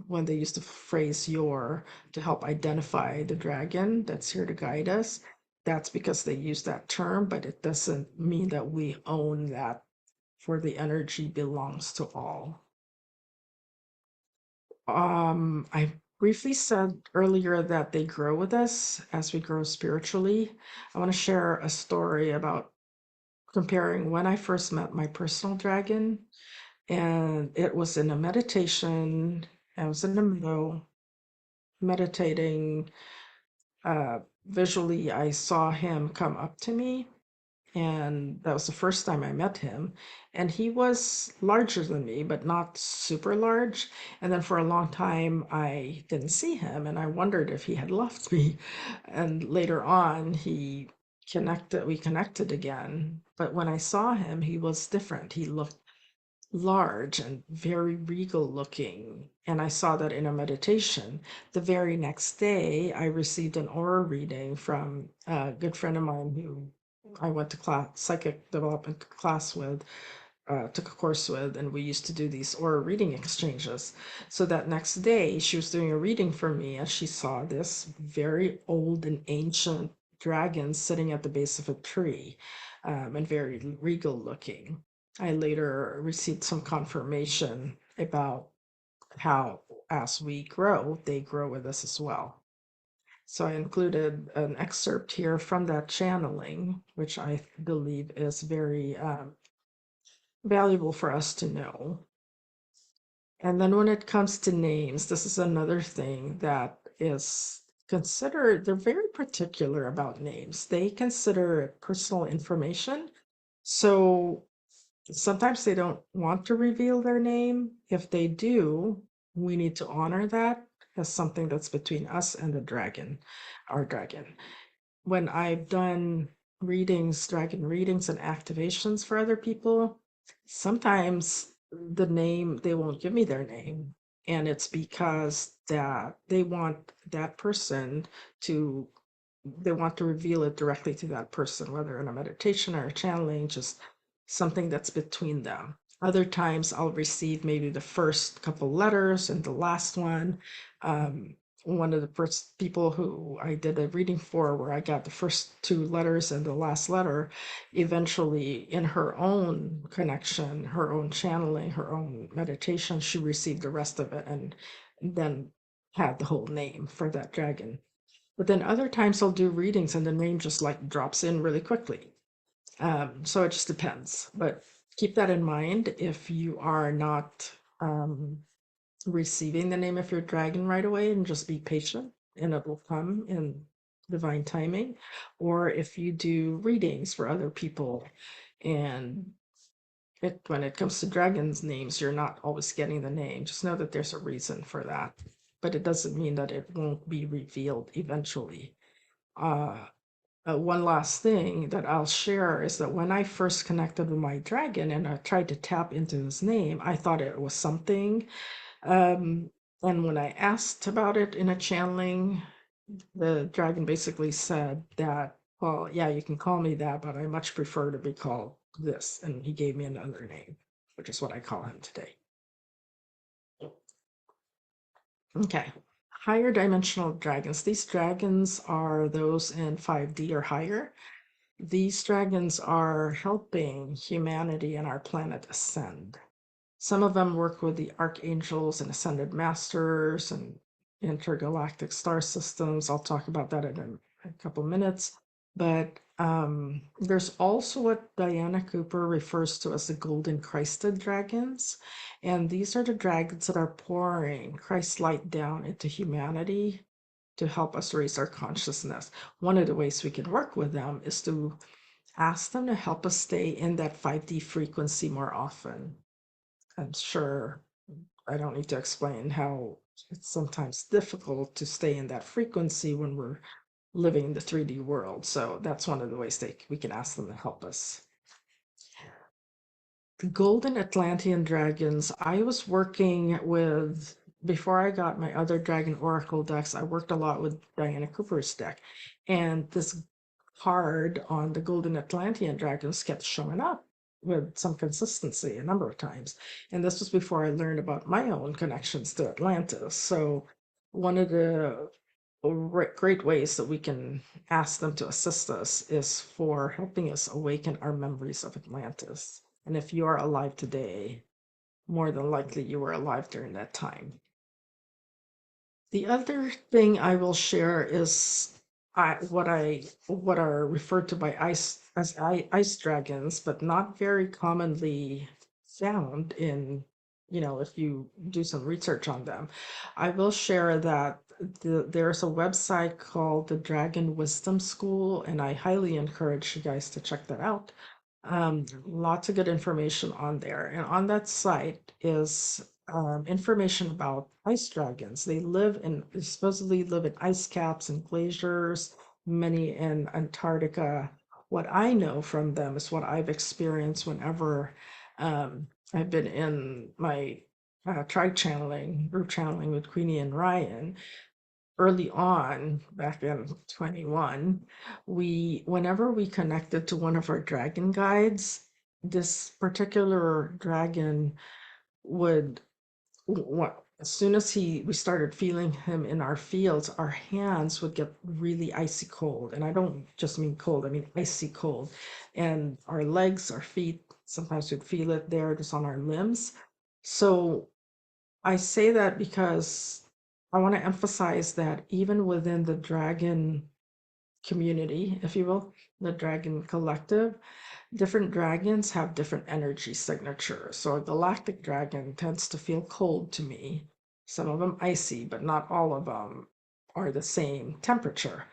when they use the phrase your to help identify the dragon that's here to guide us, that's because they use that term, but it doesn't mean that we own that, for the energy belongs to all. I briefly said earlier that they grow with us as we grow spiritually. I want to share a story about comparing when I first met my personal dragon, and it was in a meditation. I was in the meadow meditating. Visually, I saw him come up to me, and that was the first time I met him. And he was larger than me, but not super large. And then for a long time, I didn't see him, and I wondered if he had left me. And later on, we connected again. But when I saw him, he was different. He looked large and very regal looking. And I saw that in a meditation. The very next day, I received an aura reading from a good friend of mine who I went to psychic development class with, took a course with, and we used to do these aura reading exchanges. So that next day, she was doing a reading for me, and she saw this very old and ancient dragon sitting at the base of a tree, and very regal looking. I later received some confirmation about how, as we grow, they grow with us as well. So I included an excerpt here from that channeling, which I believe is very valuable for us to know. And then when it comes to names, this is another thing that is considered, they're very particular about names. They consider it personal information. So sometimes they don't want to reveal their name. If they do, we need to honor that as something that's between us and the dragon, our dragon. When I've done readings, dragon readings and activations for other people, sometimes the name, they won't give me their name. And it's because that they want that person to, they want to reveal it directly to that person, whether in a meditation or a channeling, just something that's between them. Other times I'll receive maybe the first couple letters and the last one. Um, One of the first people who I did a reading for, where I got the first two letters and the last letter, eventually, in her own connection, her own channeling, her own meditation, she received the rest of it and then had the whole name for that dragon. But then other times I'll do readings and the name just like drops in really quickly. So it just depends. But keep that in mind if you are not receiving the name of your dragon right away, and just be patient and it will come in divine timing. Or if you do readings for other people and when it comes to dragons names, you're not always getting the name, just know that there's a reason for that. But it doesn't mean that it won't be revealed eventually. Uh, One last thing that I'll share is that when I first connected with my dragon and I tried to tap into his name, I thought it was something. Um, and when I asked about it in a channeling, the dragon basically said that, well, yeah, you can call me that, but I much prefer to be called this. And he gave me another name, which is what I call him today. Okay. Higher dimensional dragons. These dragons are those in 5D or higher. These dragons are helping humanity and our planet ascend. Some of them work with the archangels and ascended masters and intergalactic star systems. I'll talk about that in a couple minutes. But there's also what Diana Cooper refers to as the golden Christed dragons. And these are the dragons that are pouring Christ's light down into humanity to help us raise our consciousness. One of the ways we can work with them is to ask them to help us stay in that 5D frequency more often. I'm sure I don't need to explain how it's sometimes difficult to stay in that frequency when we're living in the 3D world. So that's one of the ways we can ask them to help us. The Golden Atlantean Dragons, I was working with, before I got my other Dragon Oracle decks, I worked a lot with Diana Cooper's deck. And this hard on the golden Atlantean dragons kept showing up with some consistency a number of times. And this was before I learned about my own connections to Atlantis. So one of the great ways that we can ask them to assist us is for helping us awaken our memories of Atlantis. And if you are alive today, more than likely you were alive during that time. The other thing I will share is what are referred to by ice dragons, but not very commonly found in, if you do some research on them. I will share that there's a website called the Dragon Wisdom School, and I highly encourage you guys to check that out. Lots of good information on there. And on that site is information about ice dragons. They supposedly live in ice caps and glaciers, many in Antarctica. What I know from them is what I've experienced whenever I've been in my group channeling with Queenie and Ryan early on back in 21, whenever we connected to one of our dragon guides, this particular dragon would what as soon as we started feeling him in our fields, our hands would get really icy cold. And I don't just mean cold, I mean icy cold. And our legs, our feet, sometimes we'd feel it there just on our limbs. So I say that because I want to emphasize that even within the dragon community, if you will, the dragon collective, different dragons have different energy signatures. So a galactic dragon tends to feel cold to me. Some of them icy, but not all of them are the same temperature.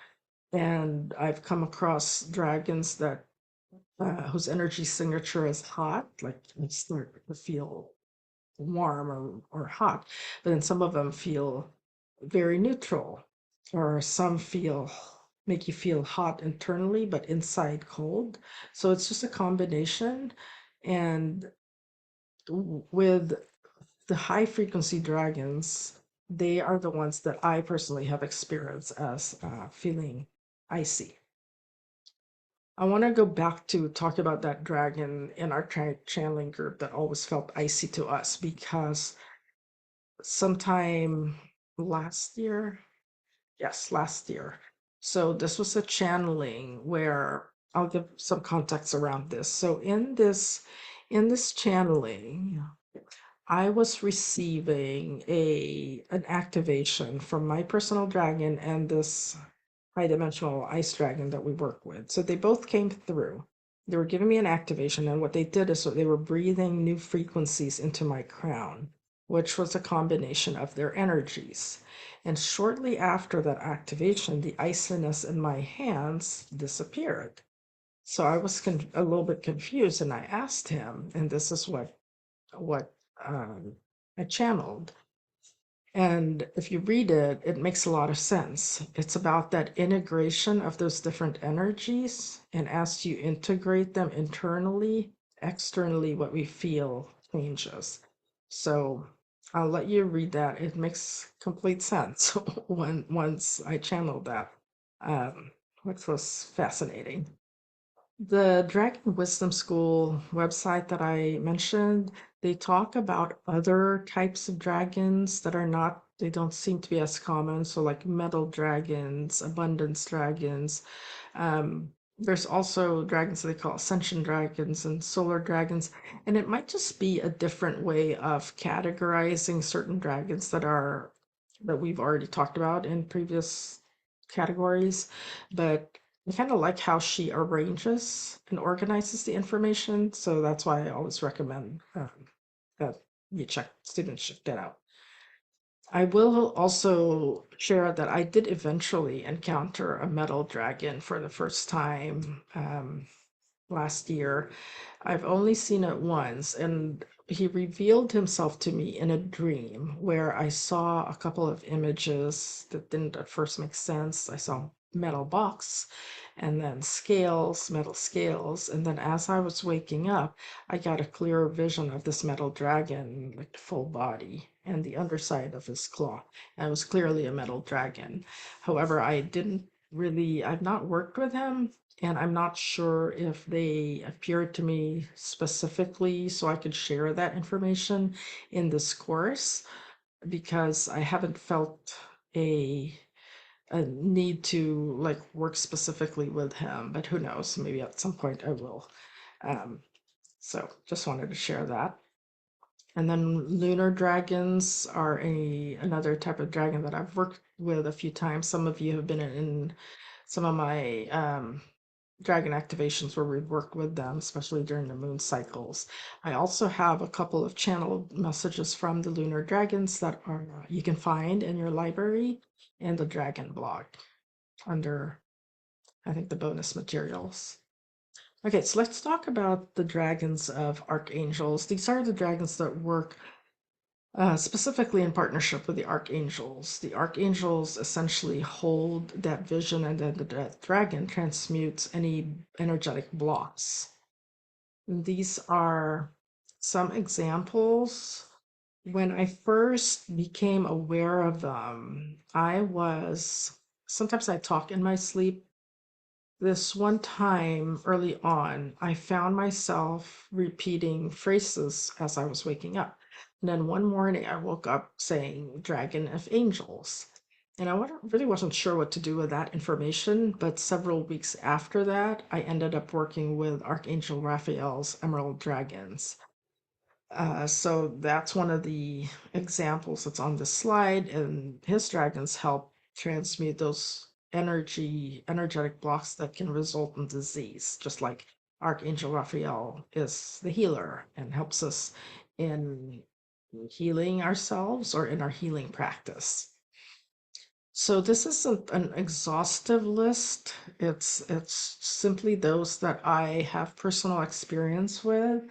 And I've come across dragons that whose energy signature is hot, like I start to feel warm or hot, but then some of them feel very neutral, or some feel make you feel hot internally but inside cold. So it's just a combination. And with the high frequency dragons, they are the ones that I personally have experienced as feeling icy. I want to go back to talk about that dragon in our channeling group that always felt icy to us because sometime last year. Yes, last year. So this was a channeling where I'll give some context around this. So in this channeling, I was receiving an activation from my personal dragon and this high dimensional ice dragon that we work with. So they both came through. They were giving me an activation, and what they did is they were breathing new frequencies into my crown, which was a combination of their energies. And shortly after that activation, the iciness in my hands disappeared. So I was a little bit confused, and I asked him, and this is what I channeled. And if you read it, it makes a lot of sense. It's about that integration of those different energies. And as you integrate them internally, externally, what we feel changes. So I'll let you read that. It makes complete sense once I channeled that, which was fascinating. The Dragon Wisdom School website that I mentioned, they talk about other types of dragons that they don't seem to be as common. So, like metal dragons, abundance dragons. There's also dragons that they call ascension dragons and solar dragons. And it might just be a different way of categorizing certain dragons that we've already talked about in previous categories. But I kind of like how she arranges and organizes the information, so that's why I always recommend that students check that out. I will also share that I did eventually encounter a metal dragon for the first time last year. I've only seen it once, and he revealed himself to me in a dream where I saw a couple of images that didn't at first make sense. I saw metal box and then scales, metal scales, and then as I was waking up, I got a clearer vision of this metal dragon, like full body and the underside of his claw. And it was clearly a metal dragon. However, I didn't I've not worked with him, and I'm not sure if they appeared to me specifically so I could share that information in this course because I haven't felt a a need to like work specifically with him, but who knows? Maybe at some point I will. Um, so just wanted to share that. And then lunar dragons are another type of dragon that I've worked with a few times. Some of you have been in some of my dragon activations where we've worked with them, especially during the moon cycles. I also have a couple of channeled messages from the lunar dragons that are you can find in your library and the dragon blog under, I think, the bonus materials. Okay, so let's talk about the dragons of archangels. These are the dragons that work specifically in partnership with the archangels. The archangels essentially hold that vision, and then the dragon transmutes any energetic blocks. And these are some examples. When I first became aware of them, sometimes I talk in my sleep. This one time early on, I found myself repeating phrases as I was waking up. And then one morning, I woke up saying Dragon of Angels. And really wasn't sure what to do with that information, but several weeks after that, I ended up working with Archangel Raphael's Emerald Dragons. So that's one of the examples that's on the slide, and his dragons help transmute those energetic blocks that can result in disease, just like Archangel Raphael is the healer and helps us in healing ourselves or in our healing practice. So this isn't an exhaustive list. It's simply those that I have personal experience with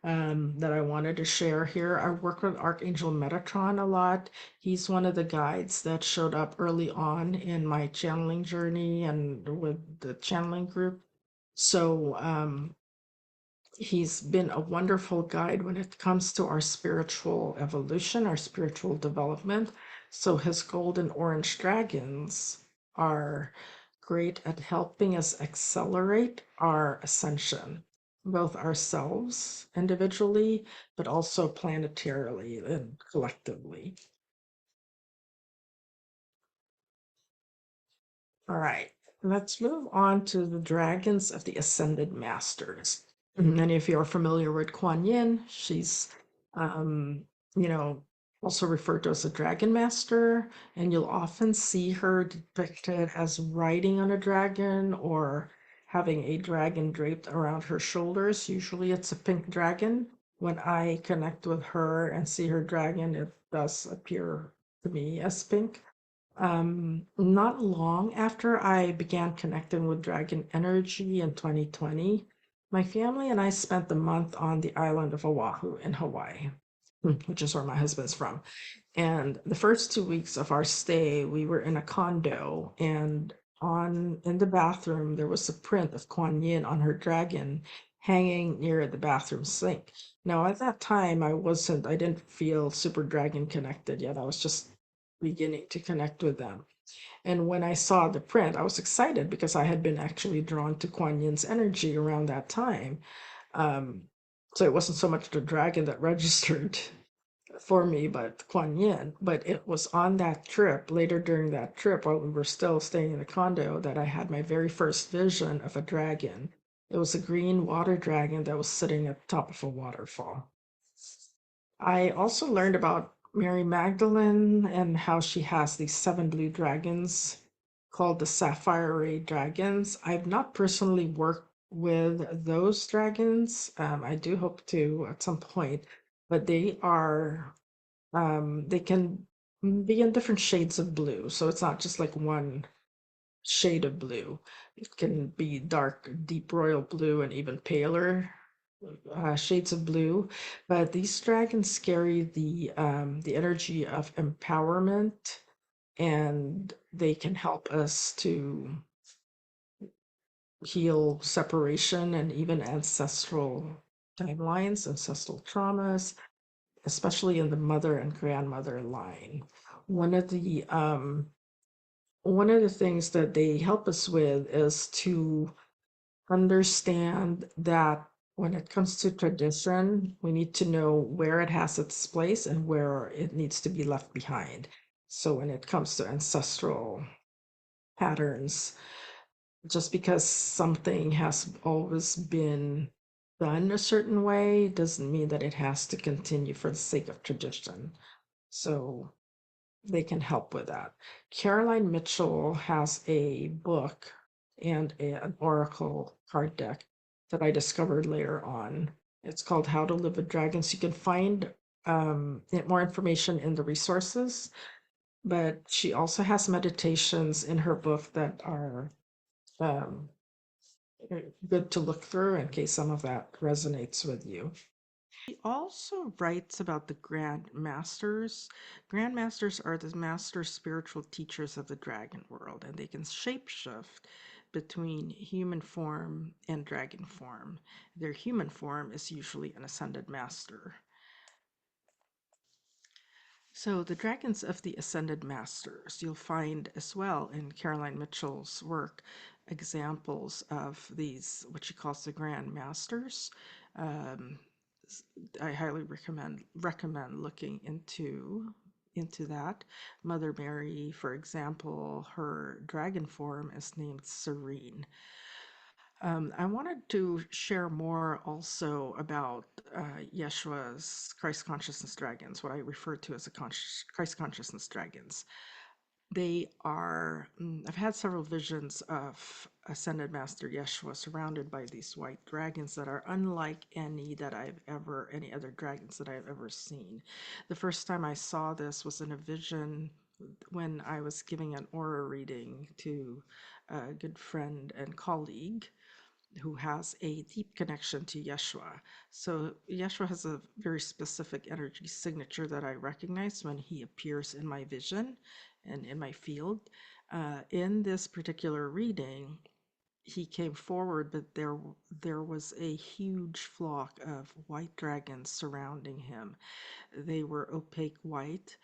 that I wanted to share here. I work with Archangel Metatron a lot. He's one of the guides that showed up early on in my channeling journey and with the channeling group. So he's been a wonderful guide when it comes to our spiritual evolution, our spiritual development. So his golden orange dragons are great at helping us accelerate our ascension, both ourselves individually, but also planetarily and collectively. All right, let's move on to the dragons of the ascended masters. Many of you are familiar with Kuan Yin. She's, um, you know, also referred to as a dragon master, and you'll often see her depicted as riding on a dragon or having a dragon draped around her shoulders. Usually it's a pink dragon. When I connect with her and see her dragon, it does appear to me as pink. Not long after I began connecting with Dragon Energy in 2020, my family and I spent the month on the island of Oahu in Hawaii, which is where my husband's from. And the first 2 weeks of our stay, we were in a condo, and on in the bathroom there was a print of Kuan Yin on her dragon hanging near the bathroom sink. Now at that time I didn't feel super dragon connected yet. I was just beginning to connect with them. And when I saw the print, I was excited because I had been actually drawn to Kuan Yin's energy around that time. Um, so it wasn't so much the dragon that registered for me, but Kuan Yin. But it was on that trip, later during that trip, while we were still staying in the condo, that I had my very first vision of a dragon. It was a green water dragon that was sitting at the top of a waterfall. I also learned about Mary Magdalene and how she has these seven blue dragons called the Sapphire Ray dragons. I've not personally worked with those dragons. I do hope to at some point, but they can be in different shades of blue. So it's not just like one shade of blue. It can be dark, deep royal blue, and even paler shades of blue. But these dragons carry the energy of empowerment, and they can help us to heal separation and even ancestral timelines, ancestral traumas, especially in the mother and grandmother line. One of the one of the things that they help us with is to understand that when it comes to tradition, we need to know where it has its place and where it needs to be left behind. So when it comes to ancestral patterns, just because something has always been done a certain way doesn't mean that it has to continue for the sake of tradition. So they can help with that. Caroline Mitchell has a book and an oracle card deck that I discovered later on. It's called How to Live with Dragons. You can find more information in the resources, but she also has meditations in her book that are um, good to look through in case some of that resonates with you. He also writes about the Grand Masters. Grand Masters are the master spiritual teachers of the dragon world, and they can shapeshift between human form and dragon form. Their human form is usually an ascended master. So, the dragons of the Ascended Masters, you'll find as well in Caroline Mitchell's work examples of these, what she calls the Grand Masters. Um, I highly recommend looking into that. Mother Mary, for example, her dragon form is named Serene. I wanted to share more also about Yeshua's Christ consciousness dragons, what I refer to as the Christ consciousness dragons. They are, I've had several visions of Ascended Master Yeshua surrounded by these white dragons that are unlike any other dragons that I've ever seen. The first time I saw this was in a vision when I was giving an aura reading to a good friend and colleague who has a deep connection to Yeshua. So Yeshua has a very specific energy signature that I recognize when he appears in my vision and in my field. In this particular reading, he came forward, but there was a huge flock of white dragons surrounding him. They were opaque white,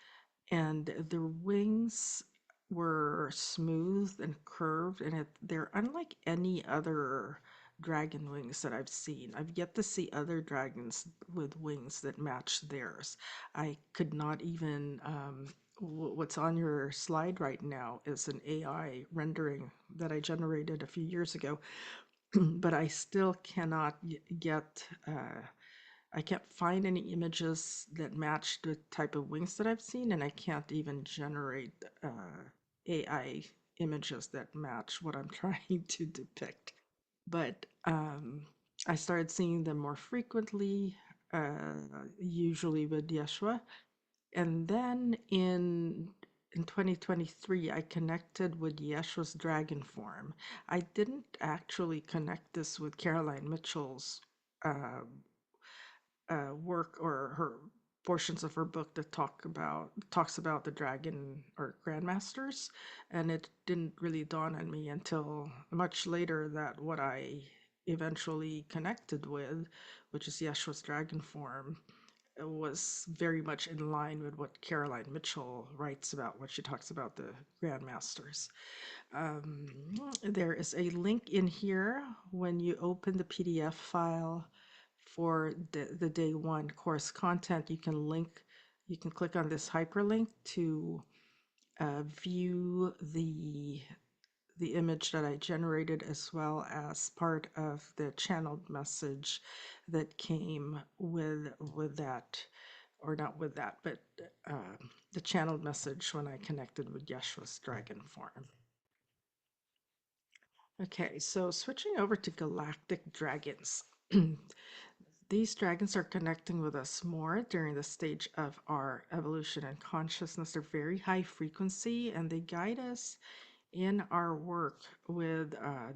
and their wings were smooth and curved, and they're unlike any other dragon wings that I've seen. I've yet to see other dragons with wings that match theirs. I could not even what's on your slide right now is an AI rendering that I generated a few years ago, but I still cannot get I can't find any images that match the type of wings that I've seen, and I can't even generate AI images that match what I'm trying to depict. But I started seeing them more frequently, usually with Yeshua. And then in 2023, I connected with Yeshua's dragon form. I didn't actually connect this with Caroline Mitchell's uh, work or her portions of her book that talks about the dragon or grandmasters, and it didn't really dawn on me until much later that what I eventually connected with, which is Yeshua's dragon form, was very much in line with what Caroline Mitchell writes about when she talks about the grandmasters. Um, there is a link in here when you open the PDF file for the day one course content. You can click on this hyperlink to view the image that I generated as well as part of the channeled message that came with that, or not with that, but the channeled message when I connected with Yeshua's dragon form. Okay, so switching over to galactic dragons. These dragons are connecting with us more during the stage of our evolution and consciousness. They're very high frequency and they guide us in our work with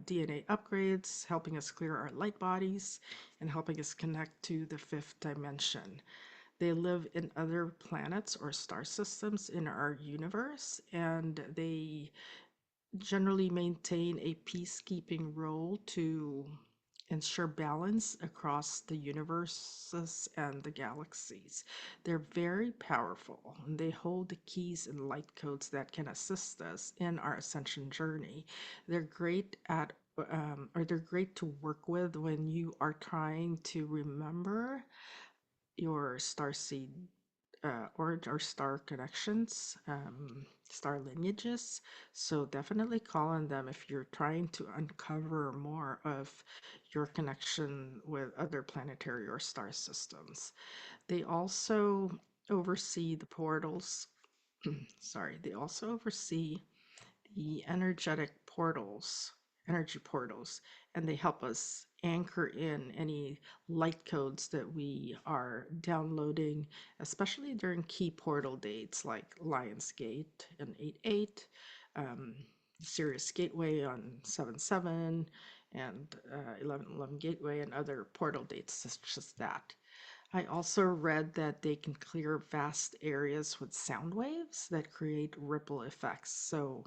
DNA upgrades, helping us clear our light bodies and helping us connect to the fifth dimension. They live in other planets or star systems in our universe, and they generally maintain a peacekeeping role to ensure balance across the universes and the galaxies. They're very powerful, and they hold the keys and light codes that can assist us in our ascension journey. They're great at or they're great to work with when you are trying to remember your starseed or star connections, star lineages. So definitely call on them if you're trying to uncover more of your connection with other planetary or star systems. They also oversee the portals. Sorry, they also oversee the energy portals, and they help us anchor in any light codes that we are downloading, especially during key portal dates like Lionsgate and 8/8, um, Sirius Gateway on 7/7, and 11/11 Gateway, and other portal dates such as that. I also read that they can clear vast areas with sound waves that create ripple effects. So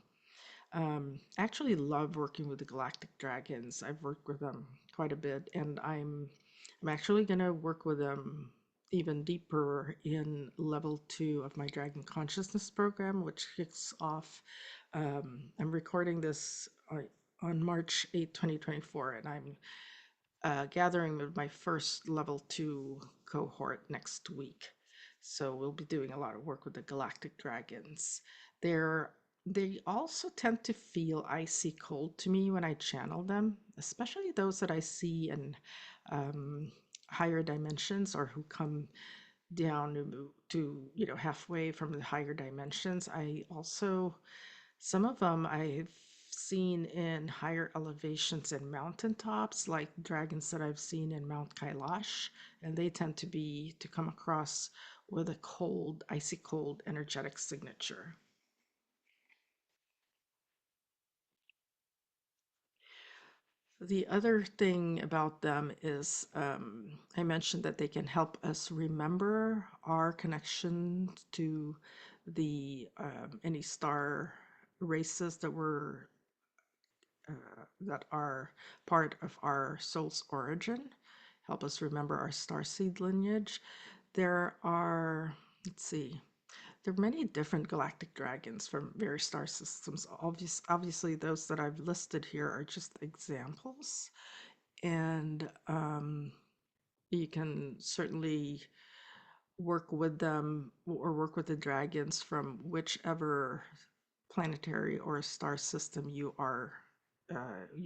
actually love working with the Galactic Dragons. I've worked with them quite a bit, and I'm actually gonna work with them even deeper in level 2 of my Dragon Consciousness program, which kicks off. I'm recording this on March 8th, 2024, and I'm gathering with my first level 2 cohort next week. So we'll be doing a lot of work with the Galactic Dragons. They're they also tend to feel icy cold to me when I channel them, especially those that I see in um, higher dimensions or who come down to halfway from the higher dimensions. I also some of them I've seen in higher elevations and mountaintops, like dragons that I've seen in Mount Kailash, and they tend to come across with a cold, icy cold energetic signature. The other thing about them is I mentioned that they can help us remember our connection to the any star races that are part of our soul's origin, help us remember our starseed lineage. There are, let's see, there are many different galactic dragons from various star systems. Obviously, those that I've listed here are just examples, and you can certainly work with them or work with the dragons from whichever planetary or star system you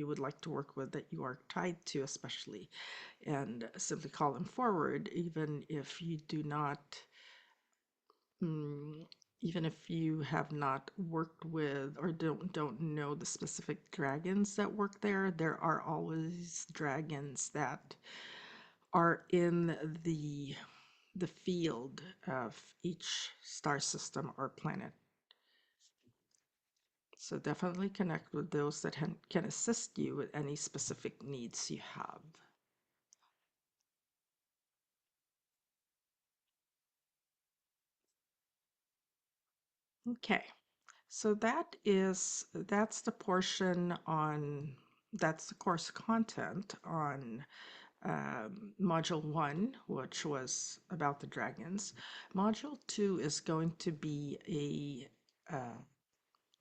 would like to work with, that you are tied to especially, and simply call them forward even if you do not mm, even if you have not worked with or don't know the specific dragons that work there. There are always dragons that are in the field of each star system or planet. So definitely connect with those that can assist you with any specific needs you have. Okay, so that's the portion on that's the course content on Module 1, which was about the dragons. Module 2 is going to be a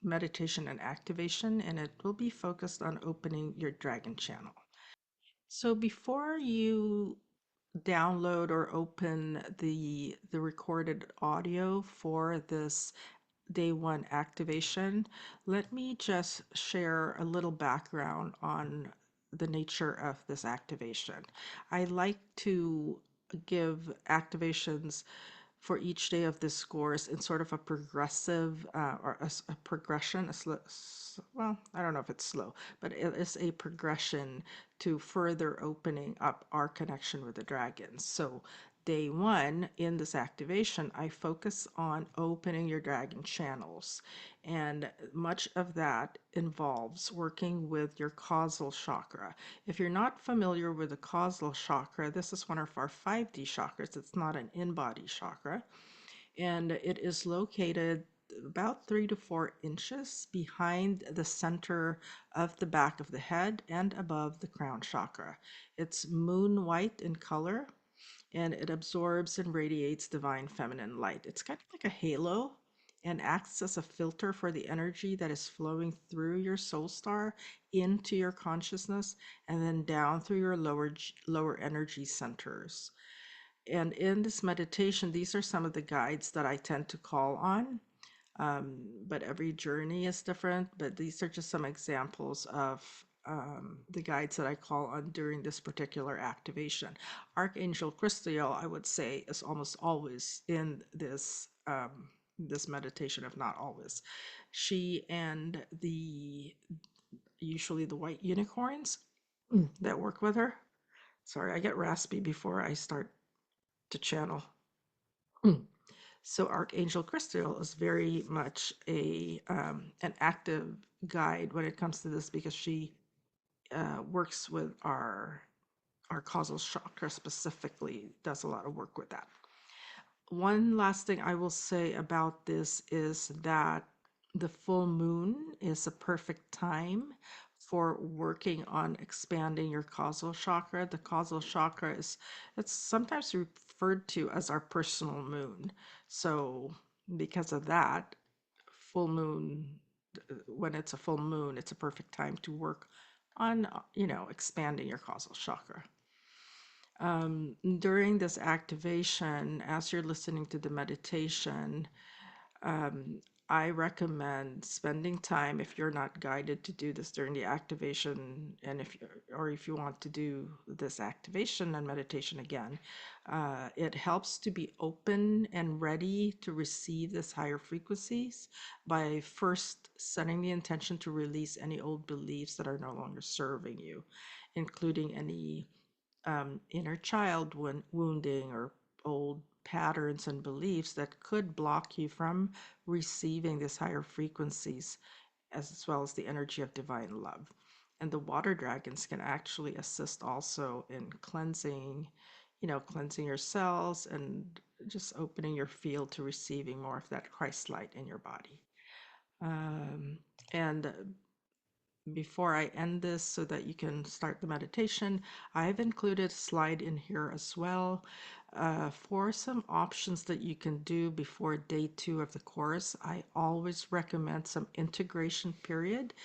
meditation and activation, and it will be focused on opening your dragon channel. So before you download or open the recorded audio for this day 1 activation, let me just share a little background on the nature of this activation. I like to give activations for each day of this course in sort of a progressive or a progression, well, I don't know if it's slow, but it is a progression to further opening up our connection with the dragons. So day 1 in this activation, I focus on opening your dragon channels. And much of that involves working with your causal chakra. If you're not familiar with the causal chakra, this is one of our 5D chakras. It's not an in body chakra. And it is located about 3 to 4 inches behind the center of the back of the head and above the crown chakra. It's moon white in color, and it absorbs and radiates divine feminine light. It's kind of like a halo and acts as a filter for the energy that is flowing through your soul star into your consciousness and then down through your lower energy centers. And in this meditation, these are some of the guides that I tend to call on. But every journey is different. But these are just some examples of the guides that I call on during this particular activation. Archangel Christiel, I would say, is almost always in this meditation, if not always. She and the usually the white unicorns that work with her. Sorry, I get raspy before I start to channel. So Archangel Christiel is very much a an active guide when it comes to this because she works with our causal chakra specifically, does a lot of work with that. One last thing I will say about this is that the full moon is a perfect time for working on expanding your causal chakra. The causal chakra is it's sometimes referred to as our personal moon. So because of that, full moon when it's a full moon, it's a perfect time to work on expanding your causal chakra. During this activation, as you're listening to the meditation, um, I recommend spending time if you're not guided to do this during the activation, and if you want to do this activation and meditation again, it helps to be open and ready to receive this higher frequencies by first setting the intention to release any old beliefs that are no longer serving you, including any inner child wounding or old patterns and beliefs that could block you from receiving these higher frequencies as well as the energy of divine love. And the water dragons can actually assist also in cleansing, cleansing your cells and just opening your field to receiving more of that Christ light in your body. And before I end this so that you can start the meditation, I've included a slide in here as well for some options that you can do before day 2 of the course. I always recommend some integration period.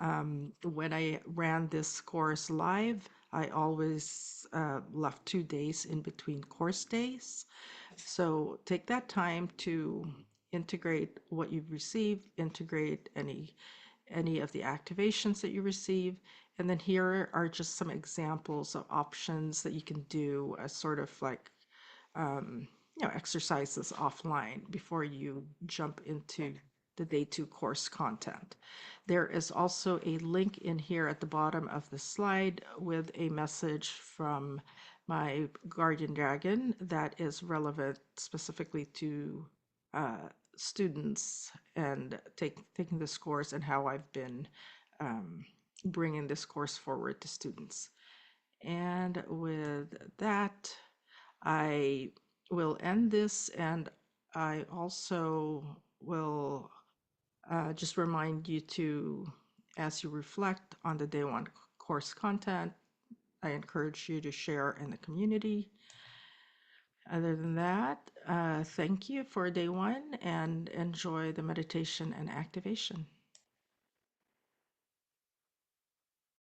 When I ran this course live, I always left 2 days in between course days. So take that time to integrate what you've received, integrate any of the activations that you receive. And then here are just some examples of options that you can do as sort of like, exercises offline before you jump into the day 2 course content. There is also a link in here at the bottom of the slide with a message from my guardian dragon that is relevant specifically to students and taking this course and how I've been bringing this course forward to students. And with that, I will end this, and I also will just remind you to, as you reflect on the day 1 course content, I encourage you to share in the community. Other than that, thank you for day 1 and enjoy the meditation and activation.